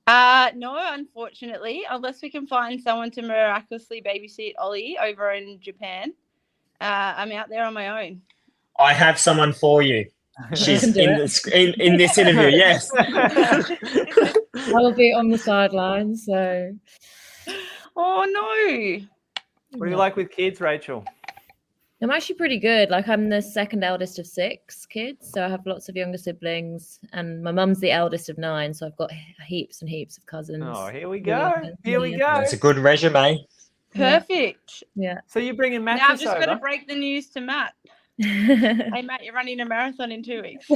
No, unfortunately, unless we can find someone to miraculously babysit Ollie over in Japan. I'm out there on my own. I have someone for you. She's in this interview. Yes. I'll be on the sidelines. So. Oh no. What do you like with kids, Rachel? I'm actually pretty good. Like I'm the second eldest of 6 kids, so I have lots of younger siblings, and my mum's the eldest of 9, so I've got heaps and heaps of cousins. Oh, here we go. Here we go. It's a good resume. Perfect. Yeah. So you're bringing Matt. Now I've just got to break the news to Matt. Hey Matt, you're running a marathon in 2 weeks.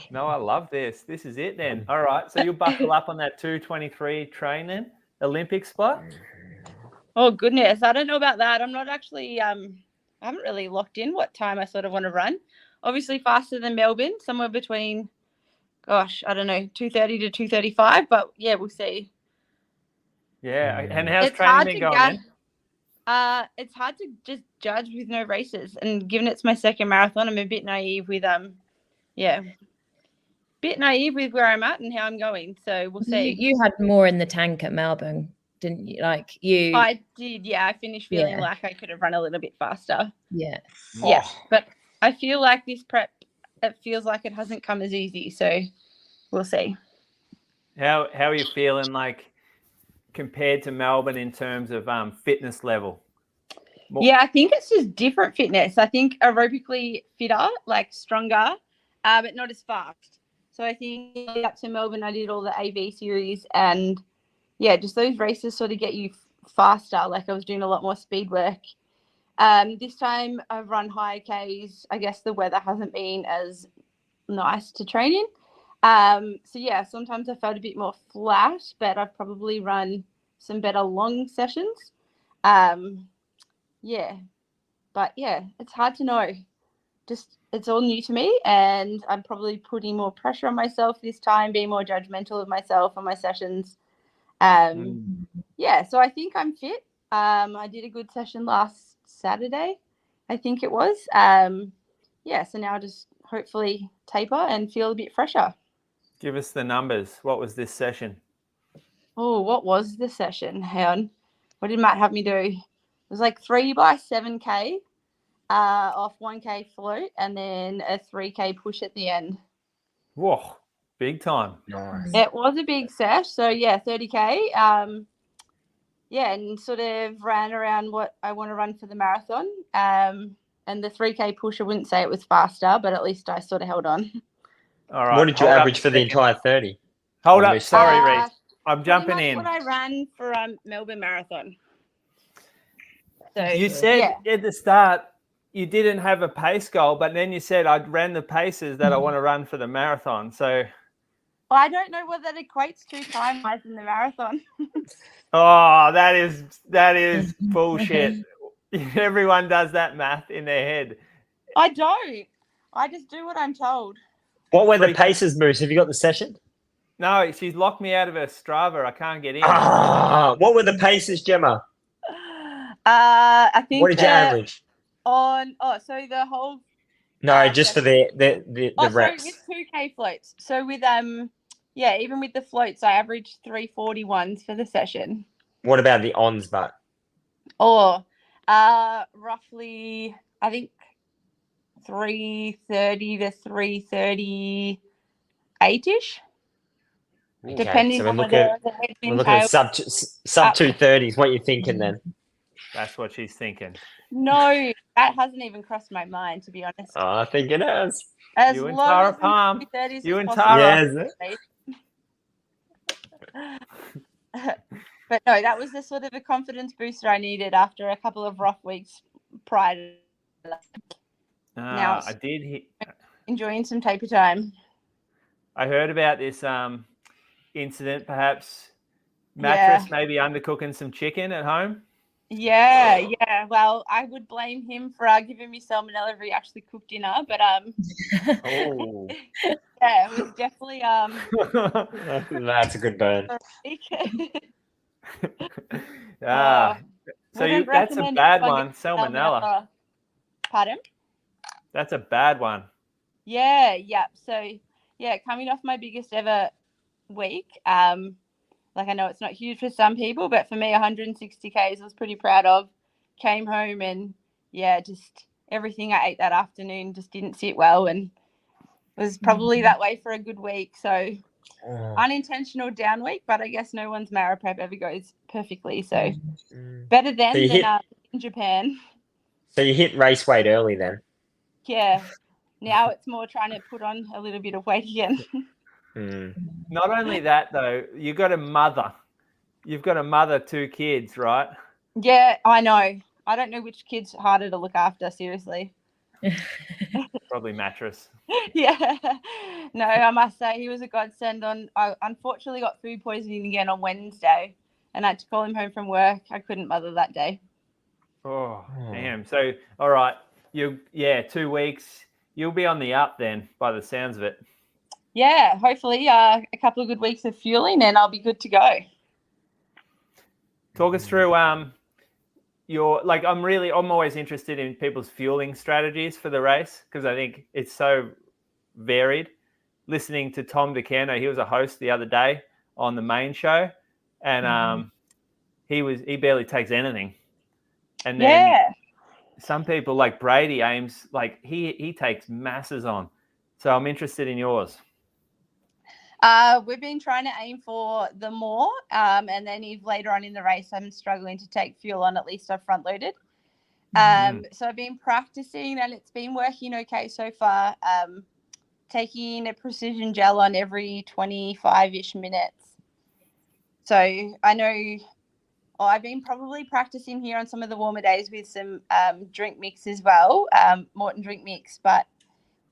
No, I love this. This is it then. All right. So you'll buckle up on that 2:23 train then, Olympic spot. Oh goodness, I don't know about that. I'm not actually. I haven't really locked in what time I sort of want to run. Obviously faster than Melbourne, somewhere between, gosh, I don't know, 2:30 to 2:35. But yeah, we'll see. Yeah, and how's training been going? It's hard to just judge with no races, and given it's my second marathon, I'm a bit naive with bit naive with where I'm at and how I'm going. So we'll see. You had more in the tank at Melbourne, didn't you? Like you. I did. Yeah, I finished feeling like I could have run a little bit faster. Yeah. Yeah, but I feel like this prep, it feels like it hasn't come as easy. So we'll see. How are you feeling like compared to Melbourne in terms of fitness level? Yeah, I think it's just different fitness. I think aerobically fitter, like stronger, but not as fast. So I think up to Melbourne, I did all the AV series, and yeah, just those races sort of get you faster. Like I was doing a lot more speed work. This time I've run high Ks. I guess the weather hasn't been as nice to train in. So yeah, sometimes I felt a bit more flat, but I've probably run some better long sessions. Yeah, but yeah, it's hard to know. Just it's all new to me, and I'm probably putting more pressure on myself this time, being more judgmental of myself and my sessions. Yeah, yeah, so I think I'm fit. I did a good session last Saturday, I think it was. Yeah, so now just hopefully taper and feel a bit fresher. Give us the numbers. What was this session? Oh, what was the session? Hang on. What did Matt have me do? It was like 3 by 7K off 1K float and then a 3K push at the end. Whoa, big time. Nice. It was a big sesh. So, yeah, 30K. Yeah, and sort of ran around what I want to run for the marathon. And the 3K push, I wouldn't say it was faster, but at least I sort of held on. All right. What did you average for the entire 30? Hold up. Sorry, Reece. I'm jumping in. What I ran for Melbourne Marathon. So, you said at the start you didn't have a pace goal, but then you said I ran the paces that I want to run for the marathon. So I don't know what that equates to time-wise in the marathon. Oh, that is bullshit. Everyone does that math in their head. I don't. I just do what I'm told. What were the paces, Moose? Have you got the session? No, she's locked me out of her Strava. I can't get in. What were the paces, Gemma? I think. What did you average? So the whole. No, just for the reps. So with 2K floats. So with even with the floats, I averaged 341s for the session. What about the ons, but? Roughly, I think 330 to 338ish. Okay, Depending so on whether we're looking at sub 230s. What are you thinking then? That's what she's thinking. No, that hasn't even crossed my mind, to be honest. Oh, I think it has. As you and low Tara as Palm. You and possible. Tara. Yes. But no, that was the sort of a confidence booster I needed after a couple of rough weeks prior to that. Now I did enjoying some taper time. I heard about this incident, perhaps mattress maybe undercooking some chicken at home. Yeah. Well, I would blame him for giving me salmonella if he actually cooked dinner, but Oh. yeah, it was definitely That's a good burn. So that's a bad one, salmonella. Pardon? That's a bad one. Yeah. So coming off my biggest ever week, like I know it's not huge for some people, but for me 160 Ks I was pretty proud of. Came home and just everything I ate that afternoon just didn't sit well and was probably that way for a good week. So unintentional down week, but I guess no one's Mara prep ever goes perfectly. So better than in Japan. So you hit race weight early then? Yeah. Now it's more trying to put on a little bit of weight again. Not only that, though, you've got to mother 2 kids, right? Yeah, I know. I don't know which kid's harder to look after, seriously. Probably mattress. Yeah. No, I must say he was a godsend. I unfortunately got food poisoning again on Wednesday and I had to call him home from work. I couldn't mother that day. Oh, damn. So, all right. 2 weeks. You'll be on the up then, by the sounds of it. Yeah, hopefully a couple of good weeks of fueling and I'll be good to go. Talk us through I'm always interested in people's fueling strategies for the race because I think it's so varied. Listening to Tom DeCano, he was a host the other day on the main show and he barely takes anything. And then some people like Brady aims he takes masses on. So I'm interested in yours. We've been trying to aim for the more, and then if later on in the race I'm struggling to take fuel on, at least I've front loaded. So I've been practicing and it's been working okay so far. Taking a precision gel on every 25-ish minutes. So I know I've been probably practicing here on some of the warmer days with some drink mix as well, Morton drink mix, but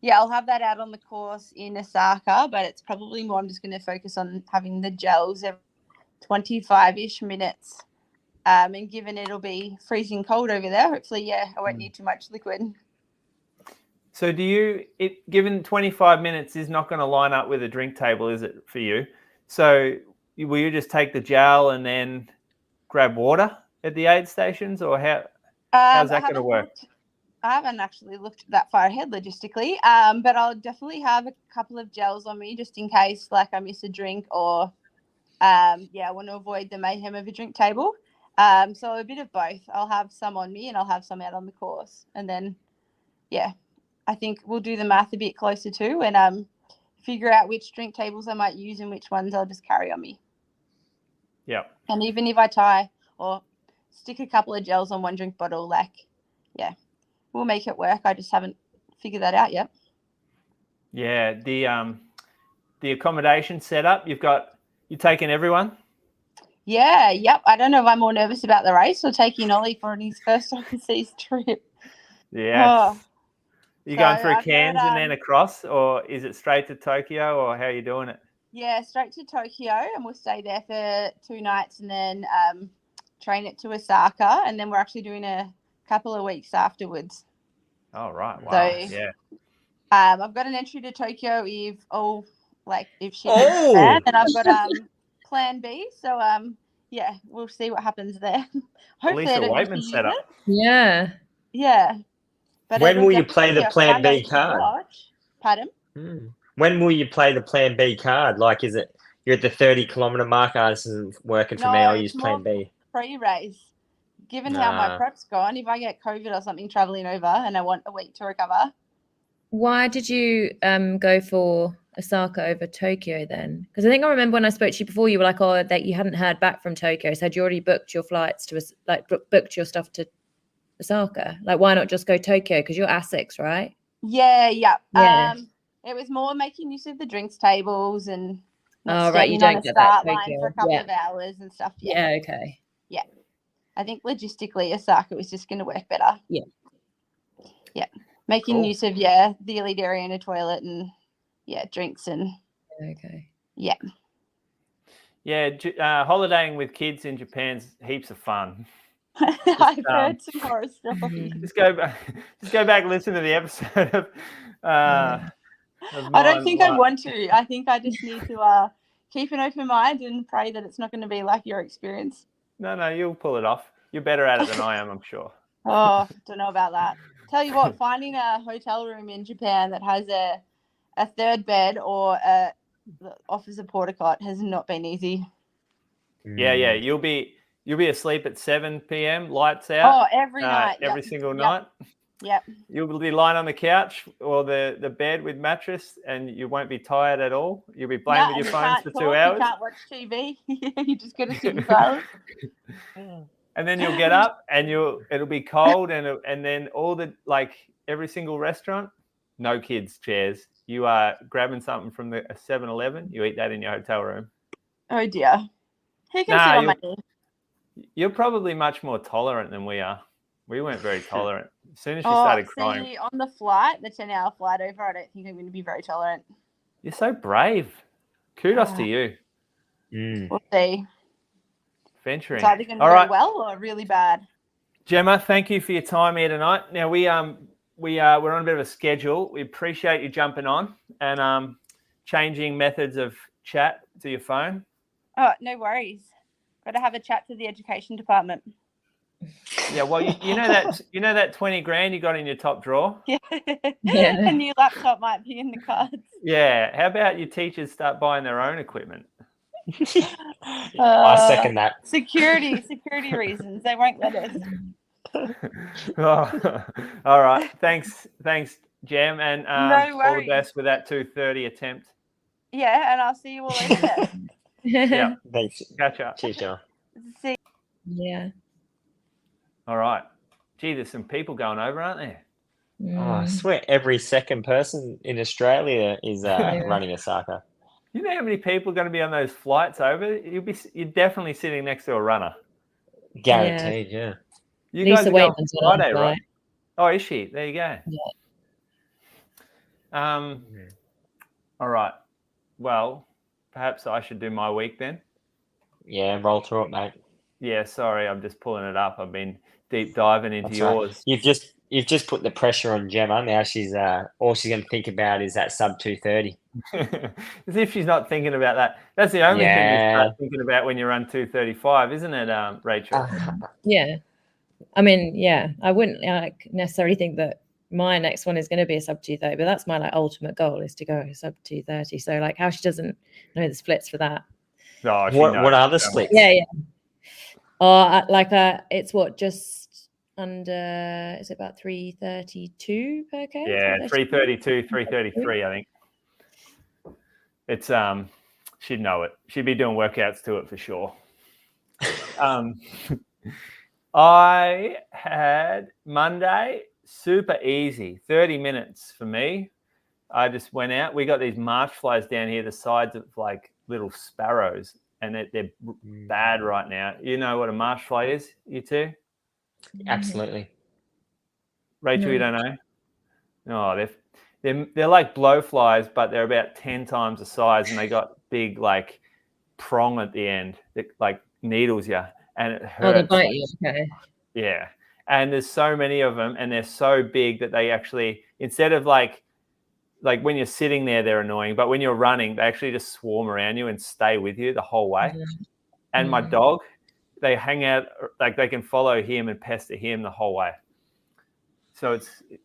yeah, I'll have that out on the course in Osaka, but it's probably more I'm just going to focus on having the gels every 25-ish minutes. And given it'll be freezing cold over there, hopefully, I won't need too much liquid. So given 25 minutes is not going to line up with a drink table, is it for you? So will you just take the gel and then grab water at the aid stations, or how's that going to work? I haven't actually looked that far ahead logistically, but I'll definitely have a couple of gels on me just in case, like, I miss a drink or, I want to avoid the mayhem of a drink table. So a bit of both. I'll have some on me and I'll have some out on the course. And then, I think we'll do the math a bit closer too and figure out which drink tables I might use and which ones I'll just carry on me. Yeah. And even if I tie or stick a couple of gels on one drink bottle, we'll make it work. I just haven't figured that out yet. Yeah, the accommodation setup, you're taking everyone? Yeah, yep. I don't know if I'm more nervous about the race or taking Ollie for his first overseas trip. Yeah. You going through Cairns and then across, or is it straight to Tokyo, or how are you doing it? Yeah, straight to Tokyo, and we'll stay there for 2 nights and then train it to Osaka, and then we're actually doing a couple of weeks afterwards. Oh, right. Wow. So, yeah. I've got an entry to Tokyo if she then I've got plan B. So we'll see what happens there. Hopefully Lisa Waitman set up. Yeah. Yeah. But when will you play the plan B card? Pardon? When will you play the plan B card? Like, is it you're at the 30-kilometre mark? This isn't working for me. I'll use plan B. Pre-race. Given how my prep's gone, if I get COVID or something travelling over and I want a week to recover. Why did you go for Osaka over Tokyo then? Because I think I remember when I spoke to you before, you were like, that you hadn't heard back from Tokyo. So had you already booked your flights booked your stuff to Osaka? Like, why not just go Tokyo? Because you're ASICs, right? Yeah. It was more making use of the drinks tables and you don't get that line for a couple of hours and stuff. Yeah, okay. Yeah. I think logistically Osaka was just going to work better. Yeah. Yeah. Making use of, the elite area and a toilet and, drinks and. Okay. Yeah. Yeah. Holidaying with kids in Japan's heaps of fun. I've heard some horror stories. Just go back and listen to the episode of I don't think I want to. I think I just need to keep an open mind and pray that it's not going to be like your experience. No, you'll pull it off. You're better at it than I am, I'm sure. Oh, don't know about that. Tell you what, finding a hotel room in Japan that has a third bed or offers a porta cot has not been easy. Yeah. You'll be asleep at 7 p.m. lights out. Oh, every night. Every single night. Yep. You'll be lying on the couch or the bed with mattress, and you won't be tired at all. You'll be playing with your phones for 2 hours. You can't watch TV. You just got to sit in silence. And then you'll get up, and it'll be cold, and then every single restaurant, no kids chairs. You are grabbing something from a 7-Eleven. You eat that in your hotel room. Oh dear. Who can sit on my knee? You're probably much more tolerant than we are. We weren't very tolerant. As soon as she started crying. On the flight, the 10-hour flight over, I don't think I'm going to be very tolerant. You're so brave. Kudos to you. We'll see. Venturing. It's either going to go well or really bad. Gemma, thank you for your time here tonight. Now we're on a bit of a schedule. We appreciate you jumping on and changing methods of chat to your phone. Oh, no worries. Got to have a chat to the education department. Yeah, well, you know that 20 grand you got in your top drawer? Yeah. A new laptop might be in the cards. Yeah. How about your teachers start buying their own equipment? I second that. Security reasons. They won't let us. All right. Thanks, Gem, and no worries. All the best with that 2:30 attempt. Yeah, and I'll see you all later. Yeah. Thanks. Catch up. Cheers, John. See. Yeah. All right. Gee, there's some people going over, aren't there? Oh, I swear every second person in Australia is running Osaka. You know how many people are going to be on those flights over? You're definitely sitting next to a runner. Guaranteed, yeah. You guys are going Friday, right? Oh, is she? There you go. Yeah. All right. Well, perhaps I should do my week then. Yeah, roll through it, mate. Yeah, sorry, I'm just pulling it up. I've been deep diving into yours. Right. You've just put the pressure on Gemma. Now she's all she's going to think about is that sub 2:30. As if she's not thinking about that. That's the only thing you start thinking about when you run 2:35, isn't it, Rachel? Yeah. I mean, yeah, I wouldn't necessarily think that my next one is going to be a sub 2:30, but that's my ultimate goal is to go sub 2:30. So how she doesn't know the splits for that. Oh, what are the splits? Yeah. It's just under, is it about 3:32 per K? Yeah, 3:32, 3:33, I think. It's she'd know it. She'd be doing workouts to it for sure. I had Monday super easy, 30 minutes for me. I just went out. We got these marsh flies down here, the sides of little sparrows, and they're bad right now. You know what a marsh fly is, you two? Absolutely. Rachel, you don't know? No, they're like blowflies, but they're about 10 times the size, and they got big prong at the end that needles you, and it hurts. Oh, they bite you. Okay. Yeah, and there's so many of them, and they're so big that they actually, instead of like when you're sitting there, they're annoying, but when you're running, they actually just swarm around you and stay with you the whole way. Mm-hmm. And my dog, they hang out, they can follow him and pester him the whole way. So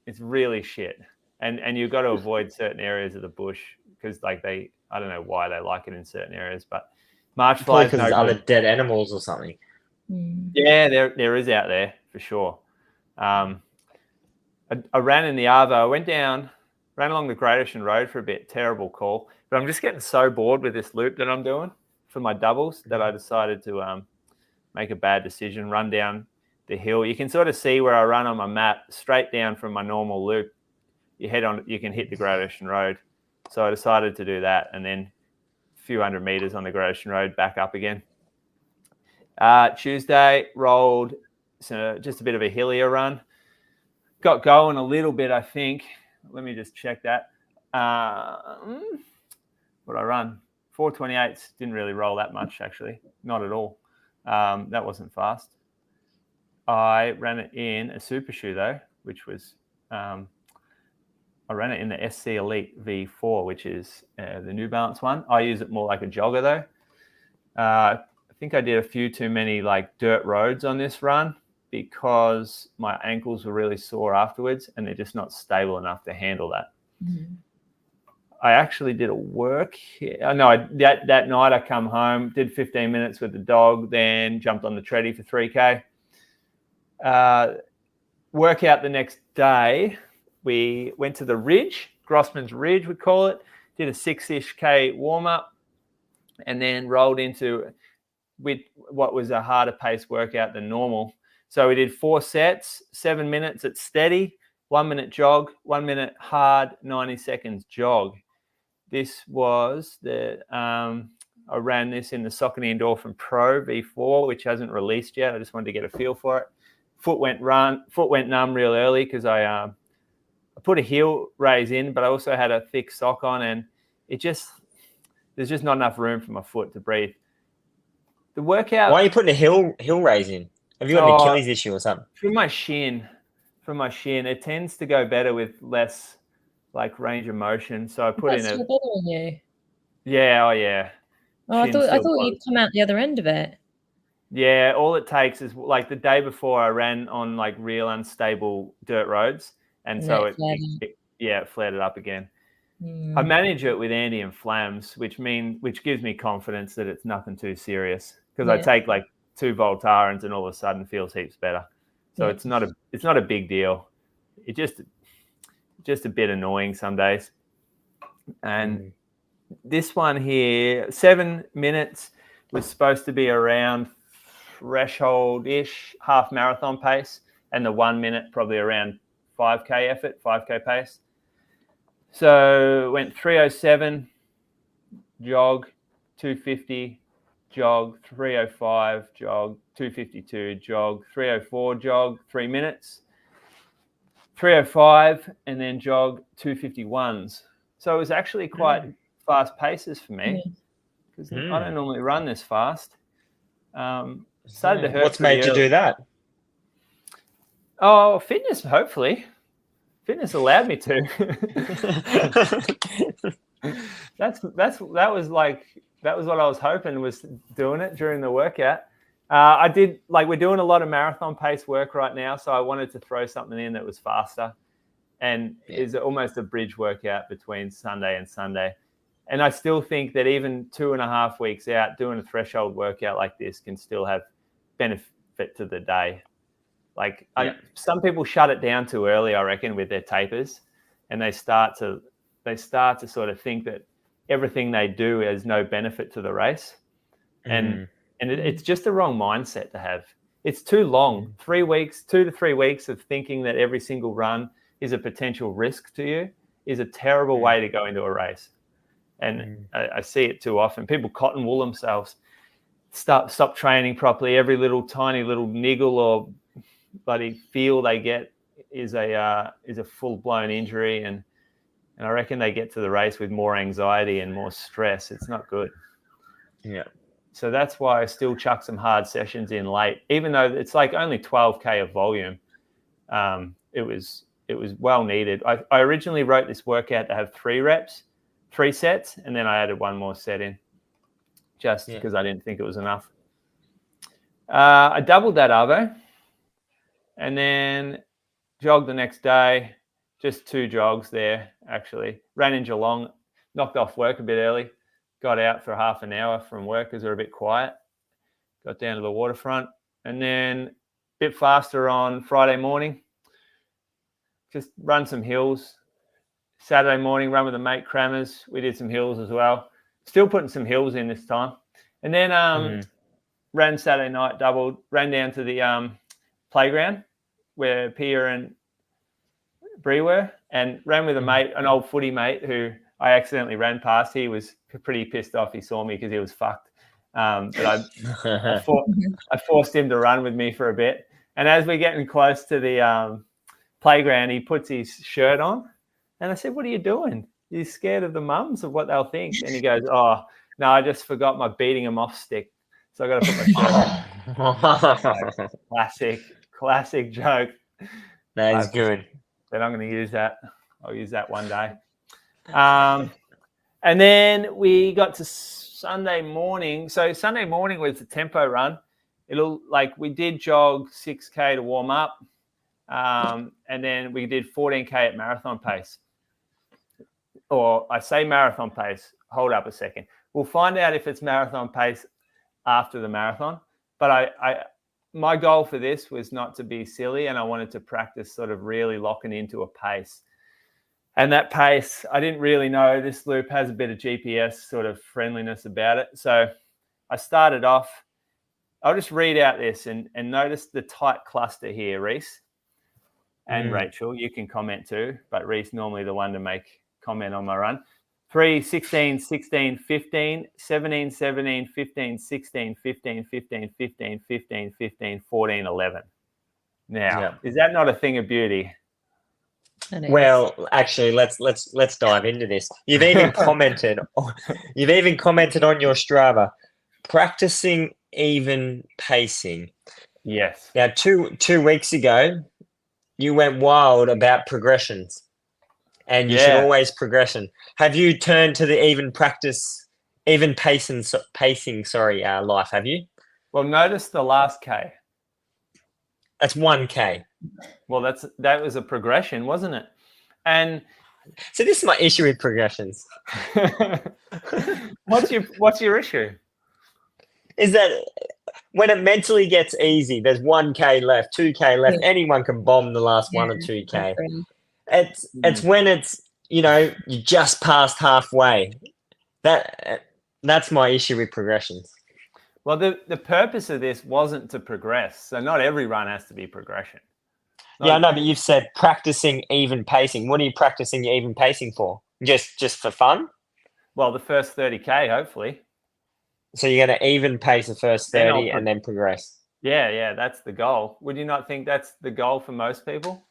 it's really shit. And you've got to avoid certain areas of the bush because I don't know why they like it in certain areas, but marsh flies. Because there's other dead animals or something. Yeah, there is out there for sure. I ran in the Arvo. I ran along the Great Ocean Road for a bit. Terrible call, but I'm just getting so bored with this loop that I'm doing for my doubles that I decided to make a bad decision. Run down the hill. You can sort of see where I run on my map, straight down from my normal loop. You can hit the Great Ocean Road. So I decided to do that, and then a few hundred meters on the Great Ocean Road, back up again. Tuesday, rolled just a bit of a hillier run. Got going a little bit, I think. Let me just check that. What I run? 4:28s. Didn't really roll that much, actually. Not at all. That wasn't fast. I ran it in a super shoe, though, which was... I ran it in the SC Elite V4, which is the New Balance one. I use it more like a jogger, though. I think I did a few too many dirt roads on this run because my ankles were really sore afterwards, and they're just not stable enough to handle that. Mm-hmm. I actually did a work. That night I come home, did 15 minutes with the dog, then jumped on the treadie for 3K. Workout the next day. We went to the Ridge, Grossman's Ridge, we call it, did a 6-ish K warm-up, and then rolled into with what was a harder pace workout than normal. So we did 4 sets, 7 minutes at steady, 1 minute jog, 1 minute hard, 90 seconds jog. This was I ran this in the Saucony Endorphin Pro V4, which hasn't released yet. I just wanted to get a feel for it. Foot went numb real early because I put a heel raise in, but I also had a thick sock on, and there's just not enough room for my foot to breathe. The workout. Why are you putting a heel raise in? Have you got an Achilles issue or something? From my shin, it tends to go better with less range of motion. So I put in a. Bothering you? Yeah. Oh yeah. Oh, I thought you'd come out the other end of it. Yeah, all it takes is the day before I ran on real unstable dirt roads. And so it flared it up again. I manage it with anti-inflams, which gives me confidence that it's nothing too serious because I take 2 Voltarens and all of a sudden feels heaps better. So it's not a big deal. It just a bit annoying some days. And this one here, 7 minutes was supposed to be around threshold-ish half marathon pace, and the 1 minute probably around 5K effort, 5K pace. So went 3:07, jog, 2:50, jog, 3:05, jog, 2:52, jog, 3:04, jog, 3 minutes, 3:05, and then jog 2:51s. So it was actually quite fast paces for me because I don't normally run this fast. Started to hurt. What's made you do that? Oh, fitness, hopefully. Fitness allowed me to. That was what I was hoping, was doing it during the workout. I did, like, we're doing a lot of marathon pace work right now, so I wanted to throw something in that was faster, and is almost a bridge workout between Sunday and Sunday. And I still think that even 2.5 weeks out, doing a threshold workout like this can still have benefit to the day. Like, some people shut it down too early, I reckon, with their tapers, and they start to sort of think that everything they do has no benefit to the race. And it's just the wrong mindset to have. It's too long. 3 weeks, 2 to 3 weeks of thinking that every single run is a potential risk to you is a terrible way to go into a race. And I see it too often. People cotton wool themselves, stop training properly. Every little tiny little niggle or bloody feel they get is a full blown injury, and I reckon they get to the race with more anxiety and more stress. It's not good. Yeah. So that's why I still chuck some hard sessions in late, even though it's like only 12K of volume. It was well needed. I originally wrote this workout to have 3 sets, and then I added 1 more set in just because I didn't think it was enough. I doubled that Arvo, and then jogged the next day. Just 2 jogs there, actually. Ran in Geelong, knocked off work a bit early, got out for half an hour from work because they're a bit quiet, got down to the waterfront, and then a bit faster on Friday morning, just run some hills. Saturday morning, run with a mate, Crammers. We did some hills as well. Still putting some hills in this time. And then ran Saturday night, doubled, ran down to the playground where Pia and Bree were, and ran with a mate, an old footy mate who I accidentally ran past. He was pretty pissed off. He saw me because he was fucked. But I forced him to run with me for a bit. And as we're getting close to the playground, he puts his shirt on. And I said, "What are you doing? You're scared of the mums of what they'll think?" And he goes, "Oh, no, I just forgot my beating them off stick. So I got to put my shirt on." Classic joke. That is good. But I'm going to use that. I'll use that one day. And then we got to Sunday morning. So Sunday morning was the tempo run. We did jog 6K to warm up. And then we did 14K at marathon pace. Or I say marathon pace. Hold up a second. We'll find out if it's marathon pace after the marathon. But my goal for this was not to be silly, and I wanted to practice sort of really locking into a pace. And that pace, I didn't really know. This loop has a bit of GPS sort of friendliness about it. So I started off. I'll just read out this and notice the tight cluster here, Reece. And Rachel, you can comment too, but Reece normally the one to make comment on my run. 3, 16, 16, 15, 17, 17, 15, 16, 15, 15, 15, 15, 15, 14, 11. Now, is that not a thing of beauty? Well, actually, let's dive into this. You've even commented on your Strava, practicing even pacing. Yes. Now, two weeks ago, you went wild about progressions, and you should always progression. Have you turned to the even pacing life? Have you? Well, notice the last K. That's 1K. Well, that was a progression, wasn't it? And so this is my issue with progressions. What's your issue? Is that when it mentally gets easy, there's 1K left, 2K left. Anyone can bomb the last 1 or 2K. It's when it's, you just passed halfway. That's my issue with progressions. Well, the purpose of this wasn't to progress. So not every run has to be progression. I know, but you've said practicing even pacing. What are you practicing your even pacing for? Just for fun? Well, the first 30K, hopefully. So you're going to even pace the first 30 and then progress. Yeah, that's the goal. Would you not think that's the goal for most people?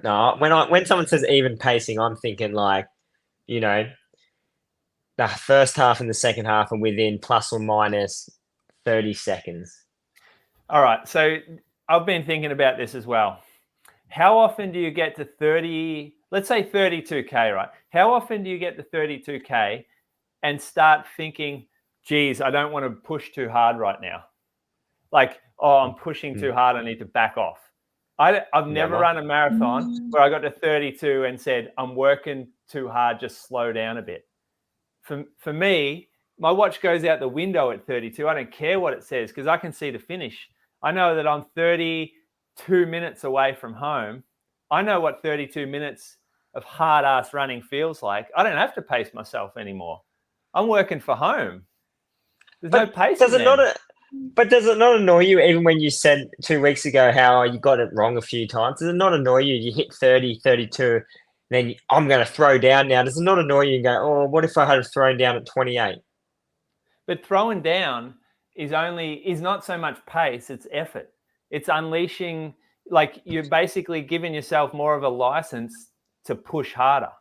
No, when someone says even pacing, I'm thinking like, the first half and the second half are within plus or minus 30 seconds. All right. So I've been thinking about this as well. How often do you get to 30 let's say 32K, right? How often do you get to 32K and start thinking, geez, I don't want to push too hard right now? Like, oh, I'm pushing too hard, I need to back off. I've never run a marathon where I got to 32 and said, I'm working too hard, just slow down a bit. For me, my watch goes out the window at 32. I don't care what it says because I can see the finish. I know that I'm 32 minutes away from home. I know what 32 minutes of hard-ass running feels like. I don't have to pace myself anymore. I'm working for home. There's no pace. Does it not annoy you, even when you said 2 weeks ago how you got it wrong a few times? Does it not annoy you? You hit 30, 32, then I'm going to throw down now. Does it not annoy you and go, oh, what if I had thrown down at 28? But throwing down is not so much pace, it's effort. It's unleashing, like you're basically giving yourself more of a license to push harder.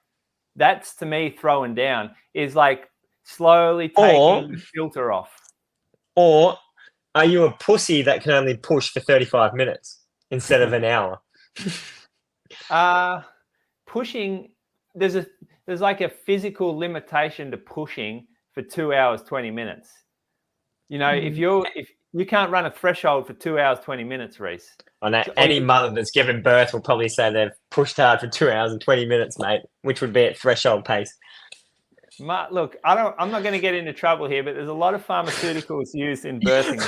That's, to me, throwing down is like slowly taking the filter off. Or are you a pussy that can only push for 35 minutes instead of an hour? Pushing, there's like a physical limitation to pushing for 2 hours, 20 minutes. You know, if you can't run a threshold for 2 hours, 20 minutes, Reece. I know any mother that's given birth will probably say they've pushed hard for 2 hours and 20 minutes, mate, which would be at threshold pace. Look, I'm not going to get into trouble here, but there's a lot of pharmaceuticals used in birthing.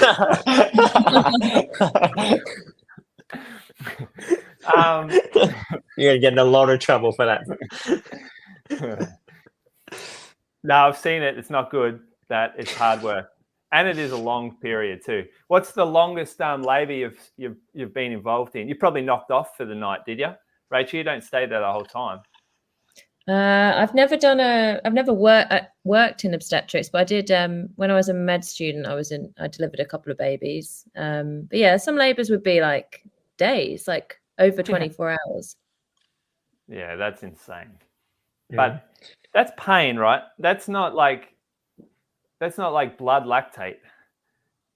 You're going to get in a lot of trouble for that. No, I've seen it. It's not good. That it's hard work, and it is a long period too. What's the longest labour you've been involved in? You probably knocked off for the night, did you, Rachel? You don't stay there the whole time. I've never worked in obstetrics, but I did when I was a med student. I delivered a couple of babies. But yeah, some labours would be like days, like over 24 hours. Yeah, that's insane. Yeah. But that's pain, right? That's not like blood lactate.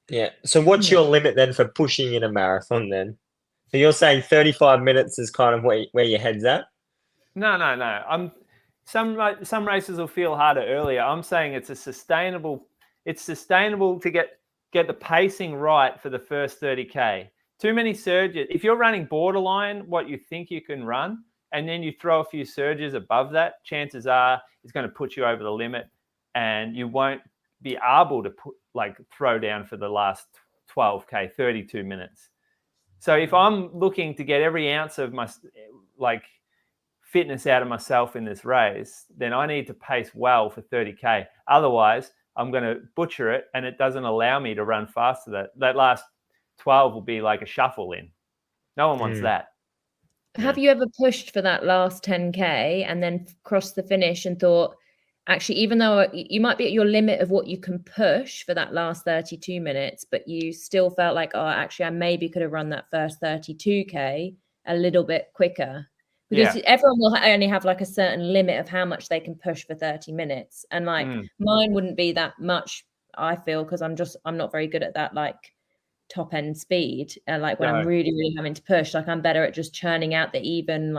Yeah. So what's your limit then for pushing in a marathon then? So you're saying 35 minutes is kind of where your head's at? No. Some races will feel harder earlier. I'm saying it's sustainable to get the pacing right for the first 30K. Too many surges. If you're running borderline what you think you can run, and then you throw a few surges above that, chances are it's going to put you over the limit, and you won't be able to throw down for the last 12K, 32 minutes. So if I'm looking to get every ounce of my fitness out of myself in this race, then I need to pace well for 30K. Otherwise, I'm going to butcher it, and it doesn't allow me to run faster. That last 12 will be like a shuffle in. No one wants that. Have you ever pushed for that last 10K and then crossed the finish and thought, actually, even though you might be at your limit of what you can push for that last 32 minutes, but you still felt like, oh, actually, I maybe could have run that first 32K a little bit quicker? Because everyone will only have like a certain limit of how much they can push for 30 minutes. And mine wouldn't be that much, I feel, because I'm not very good at that top end speed. When I'm really, really having to push, I'm better at just churning out the even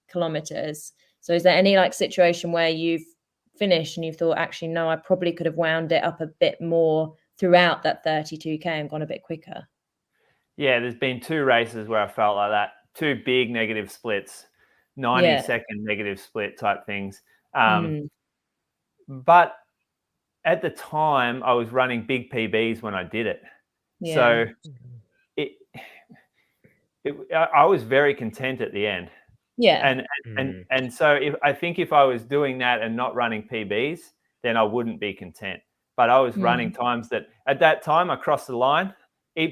kilometers. So is there any situation where you've finished and you've thought, actually, no, I probably could have wound it up a bit more throughout that 32K and gone a bit quicker? Yeah, there's been 2 races where I felt like that. 2 big negative splits. 90-second negative split type things. But at the time, I was running big PBs when I did it. Yeah. So I was very content at the end. Yeah. And so I think if I was doing that and not running PBs, then I wouldn't be content. But I was running times that at that time I crossed the line.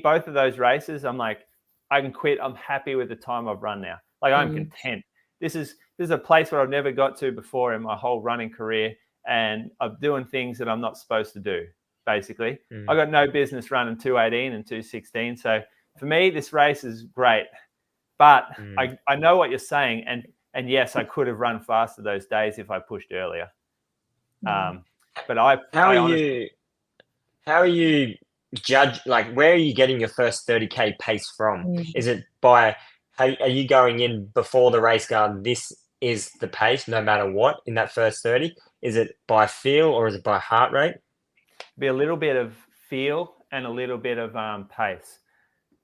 Both of those races, I'm like, I can quit. I'm happy with the time I've run now. I'm content. This is a place where I've never got to before in my whole running career, and I'm doing things that I'm not supposed to do, basically. I got no business running 2:18 and 2:16. So for me, this race is great. But I know what you're saying, and yes, I could have run faster those days if I pushed earlier. But how are you judge, where are you getting your first 30K pace from? Is it by, are you going in before the race going, this is the pace no matter what in that first 30? Is it by feel or is it by heart rate? Be a little bit of feel and a little bit of pace.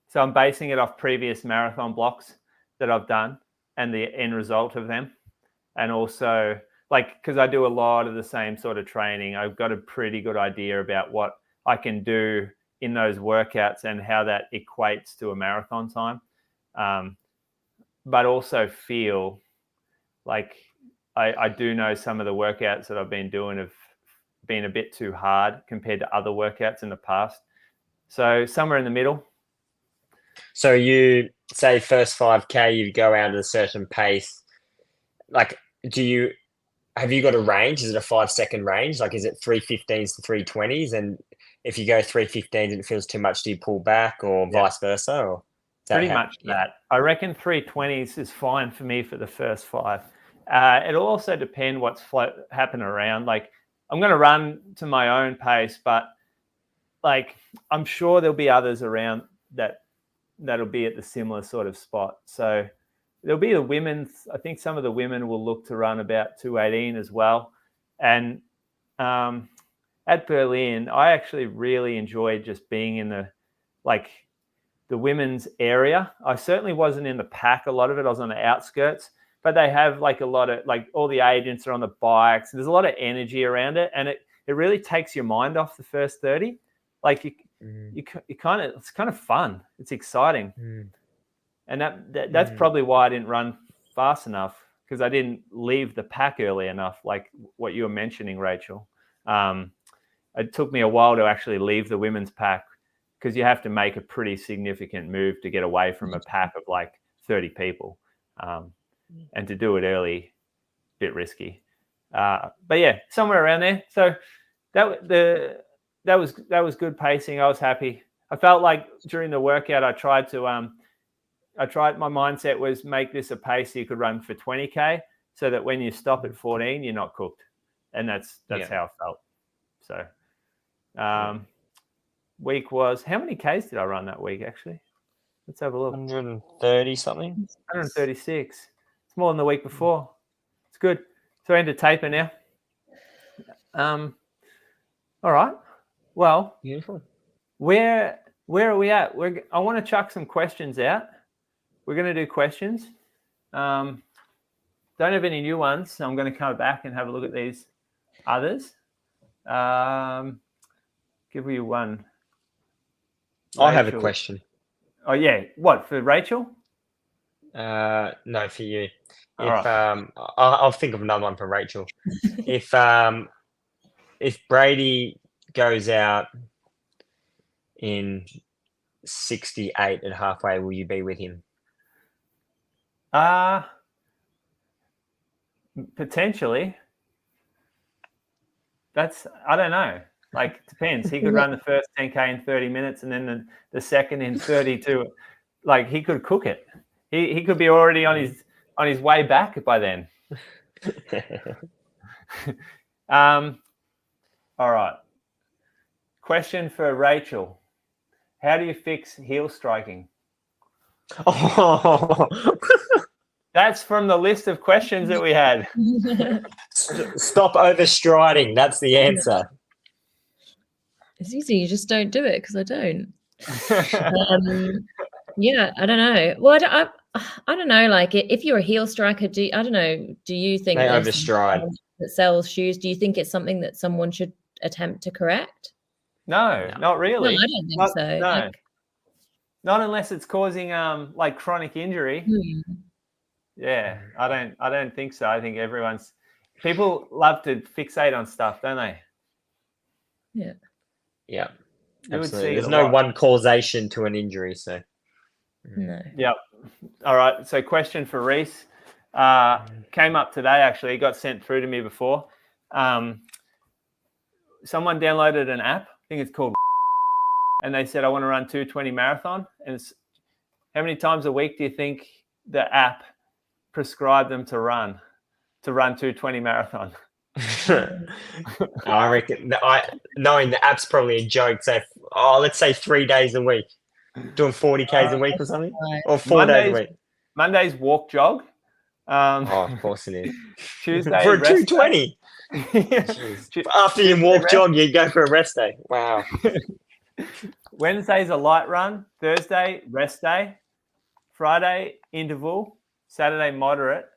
So I'm basing it off previous marathon blocks that I've done and the end result of them. And also, like, because I do a lot of the same sort of training, I've got a pretty good idea about what I can do in those workouts and how that equates to a marathon time. But also feel like I do know some of the workouts that I've been doing have been a bit too hard compared to other workouts in the past. So somewhere in the middle. So you say first 5K, you go out at a certain pace. Like, have you got a range? Is it a 5-second range? Like, is it 3:15s to 3:20s? And if you go 3:15s and it feels too much, do you pull back or vice versa? Or pretty much that. I reckon 3:20s is fine for me for the first 5. It'll also depend what's happen around. Like, I'm going to run to my own pace, but like, I'm sure there'll be others around that'll be at the similar sort of spot. So there'll be the women's. I think some of the women will look to run about 2:18 as well. And at Berlin, I actually really enjoyed just being in the women's area. I certainly wasn't in the pack. A lot of it, I was on the outskirts. But they have like a lot of, like, all the agents are on the bikes. There's a lot of energy around it, and it really takes your mind off the first 30. Like you kind of, it's kind of fun. It's exciting, and that's probably why I didn't run fast enough, because I didn't leave the pack early enough. Like what you were mentioning, Rachel. It took me a while to actually leave the women's pack, because you have to make a pretty significant move to get away from a pack of like 30 people. And to do it early, a bit risky. But yeah, somewhere around there. So that was good pacing. I was happy. I felt like during the workout, I tried my mindset was make this a pace you could run for 20K, so that when you stop at 14, you're not cooked. And that's how I felt. So week was, how many Ks did I run that week actually? Let's have a look. 130 something. 136. It's more than the week before. It's good. So end of taper now. All right. Well, beautiful. Where are we at? I want to chuck some questions out. We're going to do questions. Don't have any new ones, so I'm going to come back and have a look at these others. Give you one. I have a question. Oh yeah, what, for Rachel? No, for you. Right. I'll think of another one for Rachel. If Brady goes out in 68 at halfway, will you be with him? Potentially. I don't know. Like, it depends. He could run the first 10K in 30 minutes and then the second in 32. Like, he could cook it. He could be already on his way back by then. All right. Question for Rachel. How do you fix heel striking? Oh. That's from the list of questions that we had. Stop overstriding. That's the answer. It's easy. You just don't do it, because I don't. Yeah, I don't know. Well, I don't know. Like, if you're a heel striker, do you think they overstride that sells shoes? Do you think it's something that someone should attempt to correct? No, not really. No, I don't think so. No, not unless it's causing like chronic injury. Yeah, I don't think so. I think people love to fixate on stuff, don't they? Yeah. Yeah. Absolutely. There's no one causation to an injury, so. No. Yep. All right. So, question for Reece. Came up today, actually. It got sent through to me before. Someone downloaded an app. I think it's called, and they said, I want to run 220 marathon. And how many times a week do you think the app prescribed them to run 220 marathon? I reckon, knowing the app's probably a joke. So, let's say 3 days a week, doing 40 Ks a week or something, or 4 days a week. Mondays walk jog, Of course it is. Tuesday for a rest 220. After you walk, jog, you go for a rest day. Wow. Wednesday's a light run. Thursday, rest day. Friday, interval. Saturday, moderate.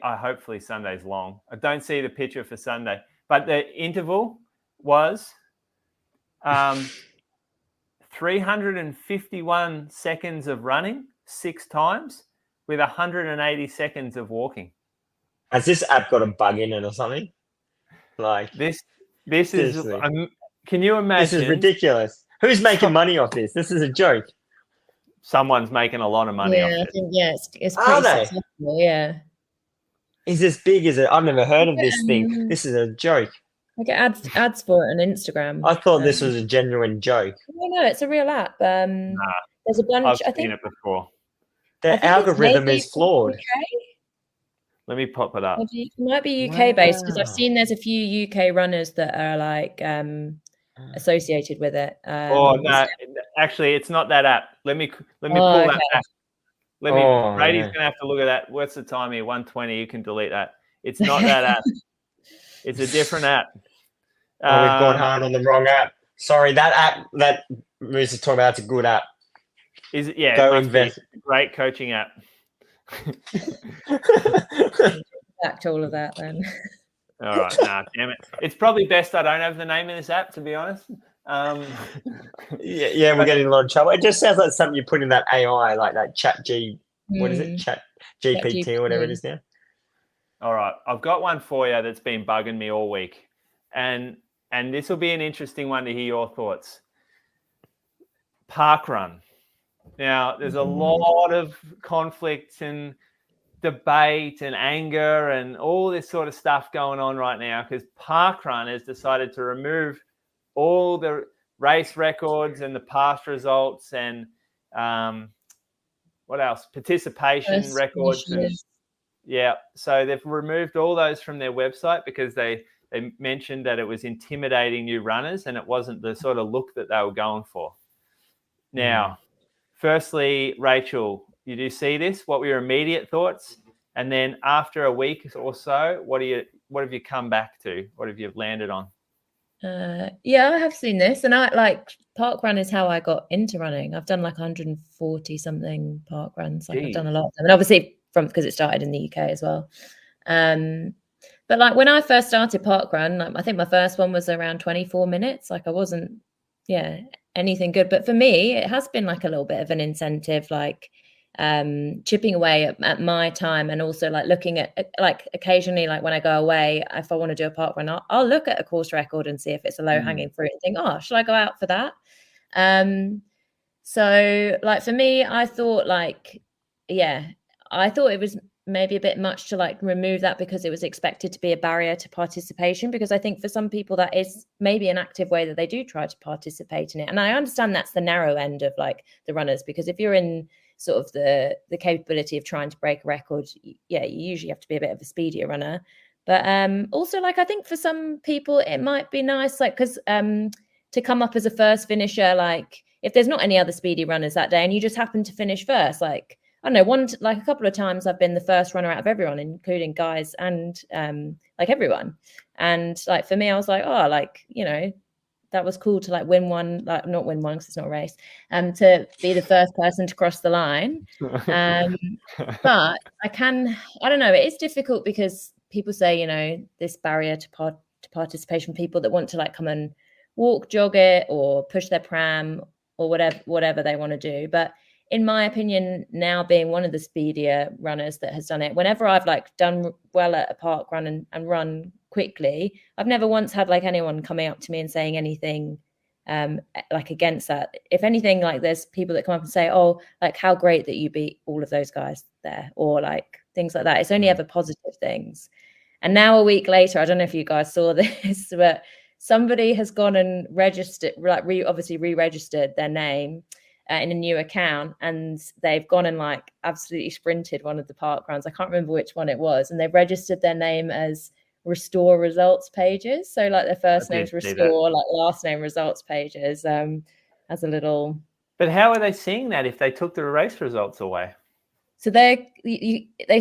Hopefully Sunday's long. I don't see the picture for Sunday, but the interval was 351 seconds of running 6 times with 180 seconds of walking. Has this app got a bug in it or something? Like this is. Can you imagine? This is ridiculous. Who's making money off this? This is a joke. Someone's making a lot of money off it. I think, it's pretty successful. Yeah. Is this big? Is it? I've never heard of this thing. This is a joke. I get ads for it on Instagram. I thought this was a genuine joke. No, it's a real app. There's a bunch. I've seen it before. The algorithm is flawed. Let me pop it up. It might be UK based because I've seen there's a few UK runners that are like associated with it. No, actually, it's not that app. Let me pull that back. Brady's going to have to look at that. What's the time here? 1:20. You can delete that. It's not that app. It's a different app. We've gone hard on the wrong app. Sorry, that app that Moose is talking about, it's a good app. Is it? Yeah. Go invest. Great coaching app. Back to all of that then. All right. Nah, damn it. It's probably best I don't have the name of this app, to be honest. We're getting a lot of trouble. It just sounds like something you put in that AI, like that what is it? Chat GPT or whatever it is now. All right. I've got one for you that's been bugging me all week. And this will be an interesting one to hear your thoughts. Parkrun. Now, there's a lot of conflict and debate and anger and all this sort of stuff going on right now because Parkrun has decided to remove all the race records and the past results and what else? Participation records. So they've removed all those from their website because they mentioned that it was intimidating new runners and it wasn't the sort of look that they were going for. Now, firstly, Rachel, you do see this? What were your immediate thoughts? And then after a week or so, what have you come back to? What have you landed on? I have seen this, and parkrun is how I got into running. I've done like 140 something parkruns. I've done a lot of them, and obviously because it started in the UK as well. But like when I first started parkrun, I think my first one was around 24 minutes. Like I wasn't, anything good. But for me, it has been like a little bit of an incentive, like chipping away at my time, and also like looking at like occasionally, like when I go away, if I want to do a parkrun, I'll look at a course record and see if it's a low hanging fruit and think, should I go out for that? So like for me, I thought it was maybe a bit much to like remove that because it was expected to be a barrier to participation, because I think for some people that is maybe an active way that they do try to participate in it. And I understand that's the narrow end of like the runners, because if you're in sort of the capability of trying to break a record, you usually have to be a bit of a speedier runner. But also like I think for some people it might be nice, like because to come up as a first finisher, like if there's not any other speedy runners that day and you just happen to finish first, like I don't know, a couple of times I've been the first runner out of everyone, including guys and like everyone. And like for me, I was like, that was cool to like win one, like not win one because it's not a race, to be the first person to cross the line. But I don't know, it is difficult because people say, this barrier to participation, people that want to like come and walk, jog it, or push their pram or whatever they want to do. But in my opinion, now being one of the speedier runners that has done it, whenever I've like done well at a park run and run quickly, I've never once had like anyone coming up to me and saying anything like against that. If anything, like there's people that come up and say, like how great that you beat all of those guys there, or like things like that. It's only ever positive things. And now a week later, I don't know if you guys saw this, but somebody has gone and registered, like obviously re-registered their name in a new account, and they've gone and like absolutely sprinted one of the park runs. I can't remember which one it was, and they've registered their name as restore results pages. So like their first name's restore, like last name results pages, as a little. But how are they seeing that if they took the race results away? So they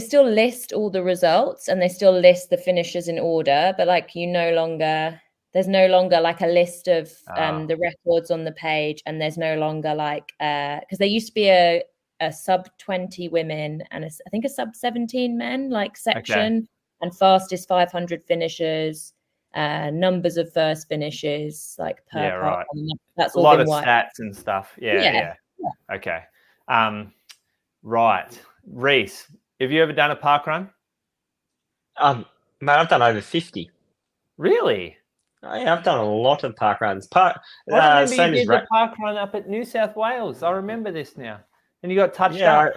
still list all the results and they still list the finishers in order, but like there's no longer like a list of the records on the page, and there's no longer like because there used to be a sub 20 women and I think a sub 17 men like section, and fastest 500 finishers, numbers of first finishes like per part. Right. That's a all lot been of wiped. stats and stuff. Yeah. Okay. Right. Reece, have you ever done a park run? Man, I've done over 50. Really? Oh, yeah, I've done a lot of park runs. I remember you did the park run up at New South Wales. I remember this now. And you got touched up.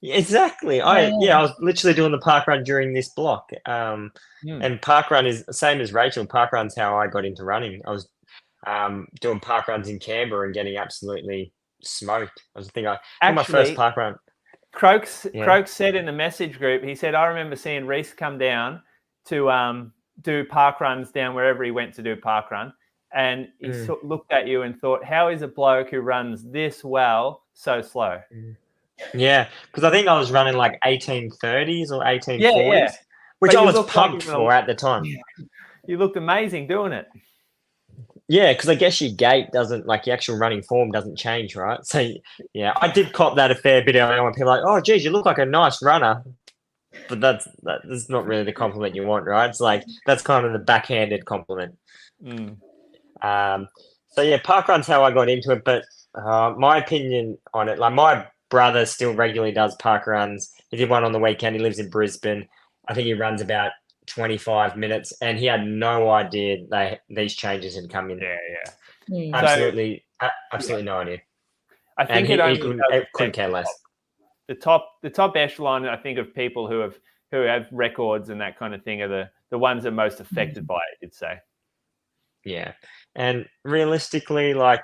Exactly. I was literally doing the park run during this block. And park run is the same as Rachel. Park run's how I got into running. I was doing park runs in Canberra and getting absolutely smoked. I was thinking my first park run. Croaks said in the message group, he said, I remember seeing Reece come down to do park runs down wherever he went to do park run. And he looked at you and thought, how is a bloke who runs this well so slow? Yeah, because I think I was running like 1830s or 1840s, which I was pumped for at the time. You looked amazing doing it. Yeah, because I guess your gait doesn't, like your actual running form doesn't change, right? So, yeah, I did cop that a fair bit early on when people are like, oh, geez, you look like a nice runner. But that's not really the compliment you want, right? It's like, that's kind of the backhanded compliment. So, yeah, park run's how I got into it. But my opinion on it, like my brother still regularly does park runs. He did one on the weekend. He lives in Brisbane. I think he runs about 25 minutes, and he had no idea these changes had come in. Absolutely no idea. I think he couldn't care less. The top echelon, I think, of people who have records and that kind of thing are the ones that are most affected by it, you'd say. Yeah, and realistically, like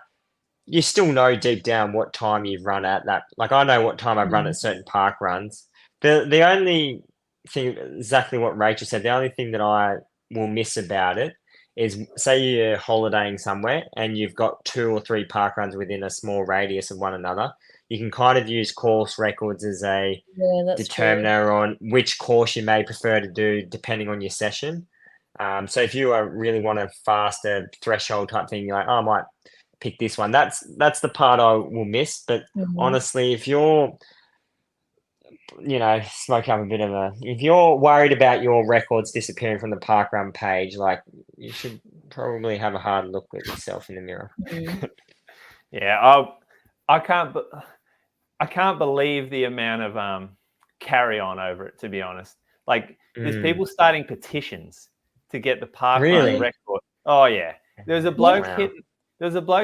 you still know deep down what time you've run at that. Like I know what time I've run at certain park runs. The only thing, exactly what Rachel said, the only thing that I will miss about it is, say you're holidaying somewhere and you've got 2 or 3 park runs within a small radius of one another. You can kind of use course records as a determiner on which course you may prefer to do depending on your session. So if you really want a faster threshold type thing, you're like, oh, I might pick this one. That's the part I will miss. But honestly, if you're smoke up a bit of if you're worried about your records disappearing from the parkrun page, like you should probably have a hard look at yourself in the mirror. Yeah, I can't believe the amount of carry on over it, to be honest. Like there's people starting petitions to get the parkrun record. Oh yeah. There was a bloke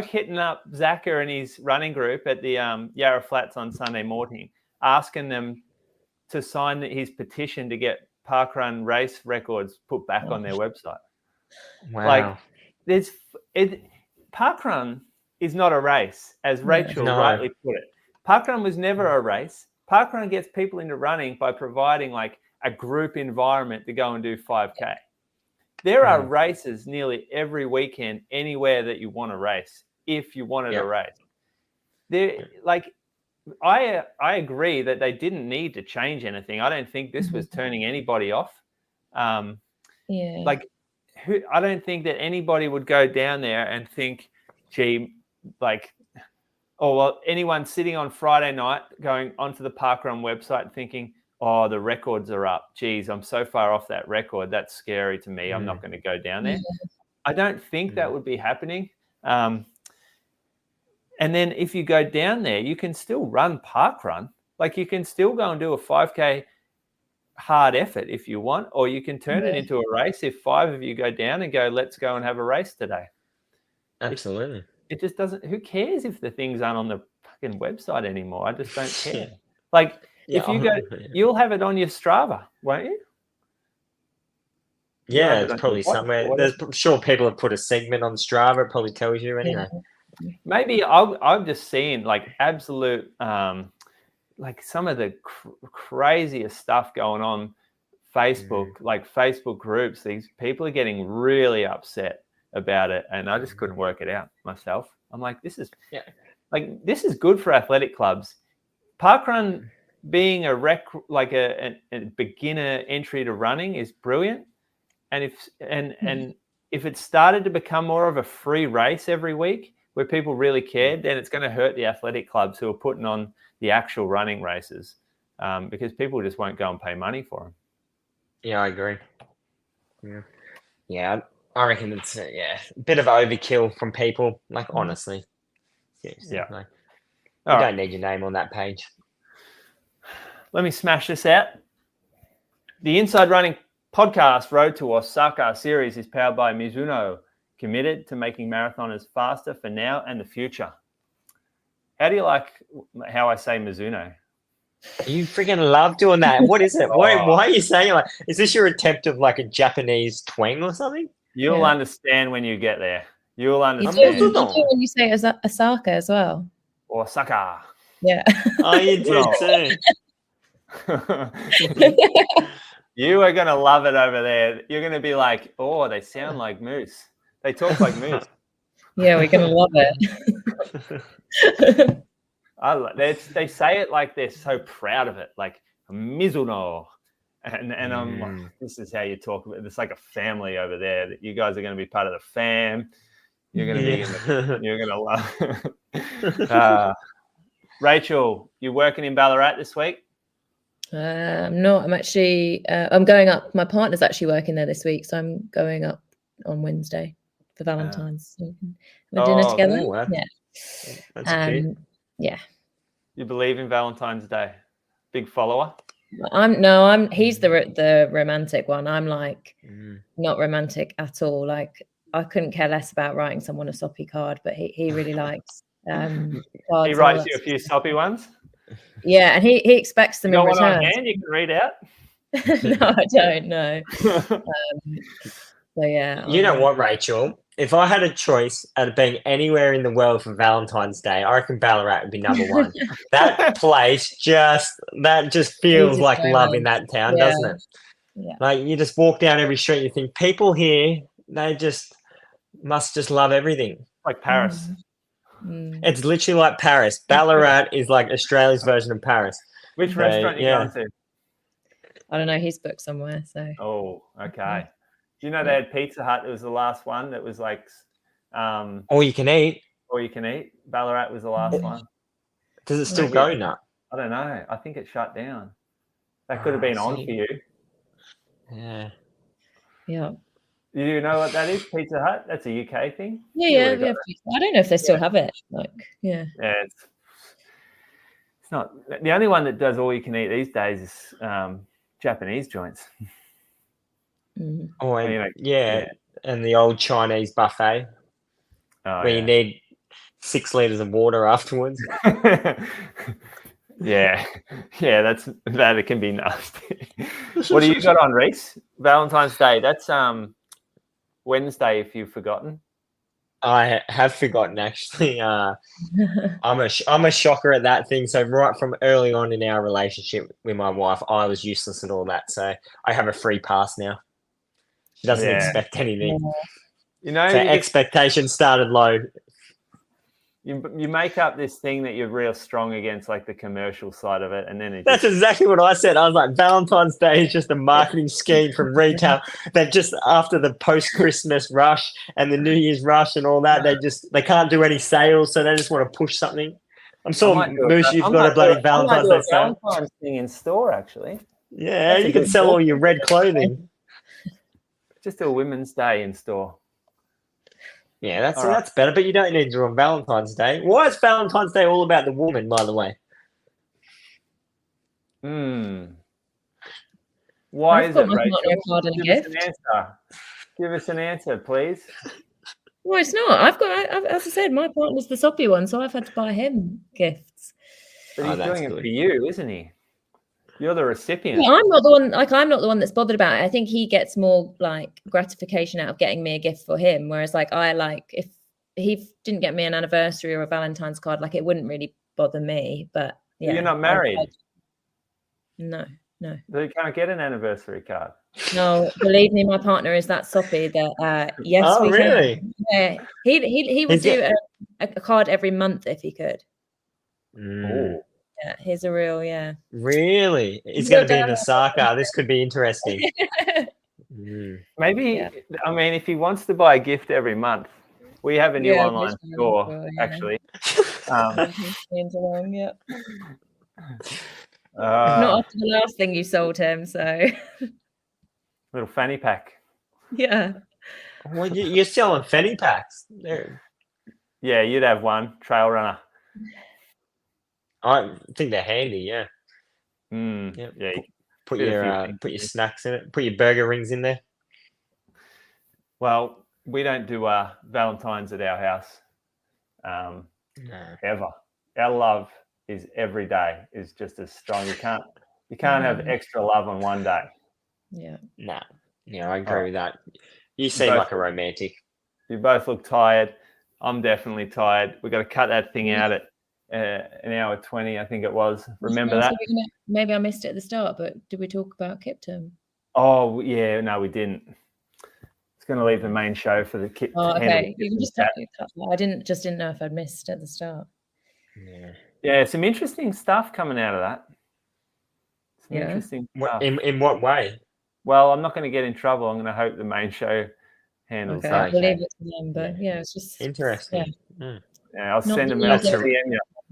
hitting up Zaka and his running group at the Yarra Flats on Sunday morning, asking them to sign his petition to get parkrun race records put back on their website. Wow. Like parkrun is not a race, as Rachel rightly put it. Parkrun was never a race. Parkrun gets people into running by providing like a group environment to go and do 5K. There are races nearly every weekend anywhere that you want to race, if you wanted a race. I agree that they didn't need to change anything. I don't think this was turning anybody off. I don't think that anybody would go down there and think, gee, anyone sitting on Friday night going onto the parkrun website thinking, oh, the records are up. Geez, I'm so far off that record. That's scary to me. I'm not going to go down there. I don't think that would be happening. And then if you go down there, you can still run parkrun. Like you can still go and do a 5K hard effort if you want, or you can turn it into a race if 5 of you go down and go, let's go and have a race today. Absolutely. It just doesn't, who cares if the things aren't on the fucking website anymore? I just don't care. Like if you go, you'll have it on your Strava, won't you? Yeah, it's probably somewhere. I'm sure people have put a segment on Strava. It probably tells you anyway. Maybe I've just seen like absolute, like some of the craziest stuff going on Facebook, like Facebook groups. These people are getting really upset about it, and I just couldn't work it out myself. I'm like, this is good for athletic clubs. Parkrun being a beginner entry to running is brilliant. And if it started to become more of a free race every week where people really cared, then it's going to hurt the athletic clubs who are putting on the actual running races, because people just won't go and pay money for them. Yeah, I agree. Yeah, I reckon it's a bit of overkill from people. Like, honestly, seriously, Yeah. Like, you don't need your name on that page. Let me smash this out. The Inside Running podcast Road to Osaka series is powered by Mizuno, committed to making marathoners faster for now and the future. How do you like how I say Mizuno? You freaking love doing that. What is it? Why are you saying like? Is this your attempt of like a Japanese twang or something? You'll understand when you get there. You'll understand. You do when you say Osaka as well. Osaka. Yeah. Oh, you do too. You are going to love it over there. You're going to be like, oh, they sound like moose. They talk like moose. Yeah, we're going to love it. They say it like they're so proud of it, like Mizuno. And I'm like, this is how you talk about it. It's like a family over there. That you guys are going to be part of the fam. You're going to be you're going to love. Rachel, you working in Ballarat this week? No, I'm actually I'm going up. My partner's actually working there this week, so I'm going up on Wednesday for Valentine's. So we're doing it together. Cool. That's cute. Yeah. You believe in Valentine's Day? Big follower? He's the romantic one. I'm like not romantic at all. Like, I couldn't care less about writing someone a soppy card, but he really likes cards. He writes you a few soppy ones? Yeah, and he expects them in return. One on hand you can read out? No, I don't know. So yeah. You know what, Rachel? If I had a choice of being anywhere in the world for Valentine's Day, I reckon Ballarat would be number one. That place just feels like love in that town, doesn't it? Yeah. Like, you just walk down every street, and you think people here, they must just love everything. Like Paris. It's literally like Paris. Ballarat is like Australia's version of Paris. Which restaurant you going to? I don't know. He's booked somewhere. So. Oh, okay. Do you know they had Pizza Hut? It was the last one that was like... all you can eat. All you can eat. Ballarat was the last one. Does it still go now? I don't know. I think it shut down. That could have been on for you. Yeah. Yeah. You know what that is? Pizza Hut? That's a UK thing? Yeah. We have Pizza. I don't know if they still have it. Yeah, it's not... The only one that does all you can eat these days is Japanese joints. Oh, and the old Chinese buffet where you need 6 liters of water afterwards. Yeah, that it can be nasty. What do you got on, Reece? Valentine's Day. That's Wednesday, if you've forgotten. I have forgotten, actually. I'm a shocker at that thing. So right from early on in our relationship with my wife, I was useless at all that. So I have a free pass now. She doesn't expect anything. You know, so expectations started low. You make up this thing that you're real strong against, like the commercial side of it, and then that's exactly what I said. I was like, Valentine's Day is just a marketing scheme from retail. That just after the post-Christmas rush and the New Year's rush and all that, they can't do any sales, so they just want to push something. I'm sure, Moose, you've got a bloody Valentine's Day sale. Valentine's thing in store, actually. Yeah, you can sell all your red clothing. Just a Women's Day in store. Yeah, that's better, but you don't need to do on Valentine's Day. Why is Valentine's Day all about the woman, by the way? Why is it, Rachel? Give us an answer, please. Well, it's not. As I said, my partner's the soppy one, so I've had to buy him gifts. But he's doing it for you, isn't he? You're the recipient. Yeah, I'm not the one. I'm not the one that's bothered about it. I think he gets more gratification out of getting me a gift for him. Whereas if he didn't get me an anniversary or a Valentine's card, it wouldn't really bother me. But yeah, you're not married. No. So you can't get an anniversary card. No, believe me, my partner is that soppy that yes. Oh, really? Can. Yeah, he would do a card every month if he could. Oh. Yeah, he's a real, Really? He's going to be in Osaka. This could be interesting. Maybe, I mean, if he wants to buy a gift every month, we have a new online store, actually. Not after the last thing you sold him, so. Little fanny pack. Yeah. Well, you're selling fanny packs. Yeah, you'd have one, trail runner. I think they're handy, yeah. Yeah. Put your snacks in it. Put your burger rings in there. Well, we don't do Valentine's at our house ever. Our love is every day is just as strong. You can't have extra love on one day. Yeah. No. Yeah, I agree with that. You seem like a romantic. You both look tired. I'm definitely tired. We've got to cut that thing out at an hour 20, I think it was. Remember that? Maybe I missed it at the start, but did we talk about Kiptum? Oh, yeah. No, we didn't. It's going to leave the main show for the Kip. Oh, okay. You can just cut that. I didn't know if I'd missed at the start. Yeah, some interesting stuff coming out of that. Interesting stuff. In what way? Well, I'm not going to get in trouble. I'm going to hope the main show handles that. I'll leave it to them, but it's just interesting. Yeah, I'll send them.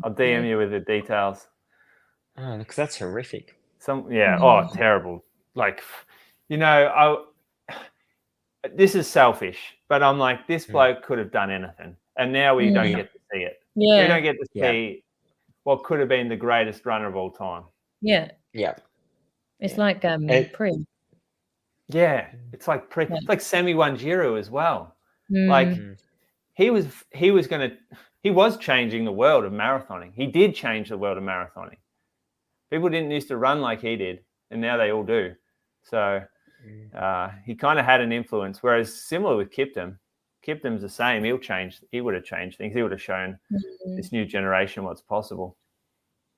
I'll DM you with the details. Oh, because that's horrific. Terrible. Like, this is selfish, but I'm like, this bloke could have done anything, and now we don't get to see it. Yeah, we don't get to see what could have been the greatest runner of all time. Yeah. It's like Pre. Yeah, it's like Pre. It's like Sammy Wanjiru as well. Like he was changing the world of marathoning. He did change the world of marathoning. People didn't used to run like he did, and now they all do. So he kind of had an influence. Whereas similar with Kiptum, Kiptum's the same. He would have changed things. He would have shown this new generation what's possible.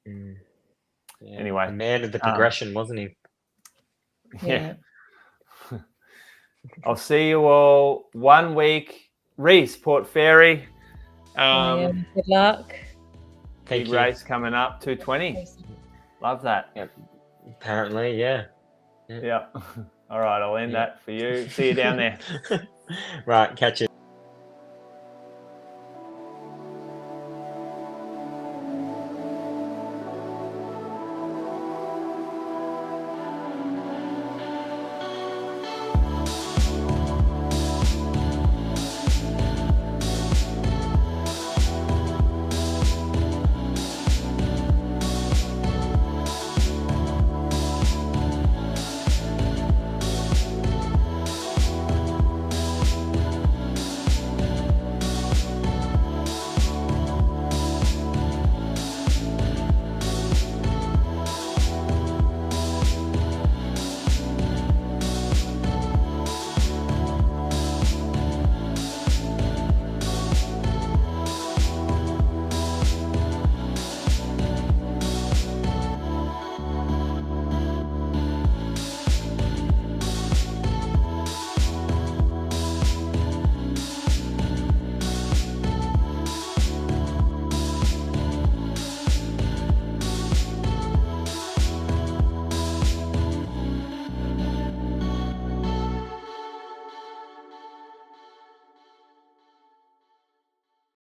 Yeah, anyway, a man of the progression, wasn't he? Yeah. I'll see you all 1 week. Reece, Port Fairy. Good luck. Big race coming up, 220. Love that. Yep. Apparently, yeah. All right, I'll end that for you. See you down there. Right, catch you.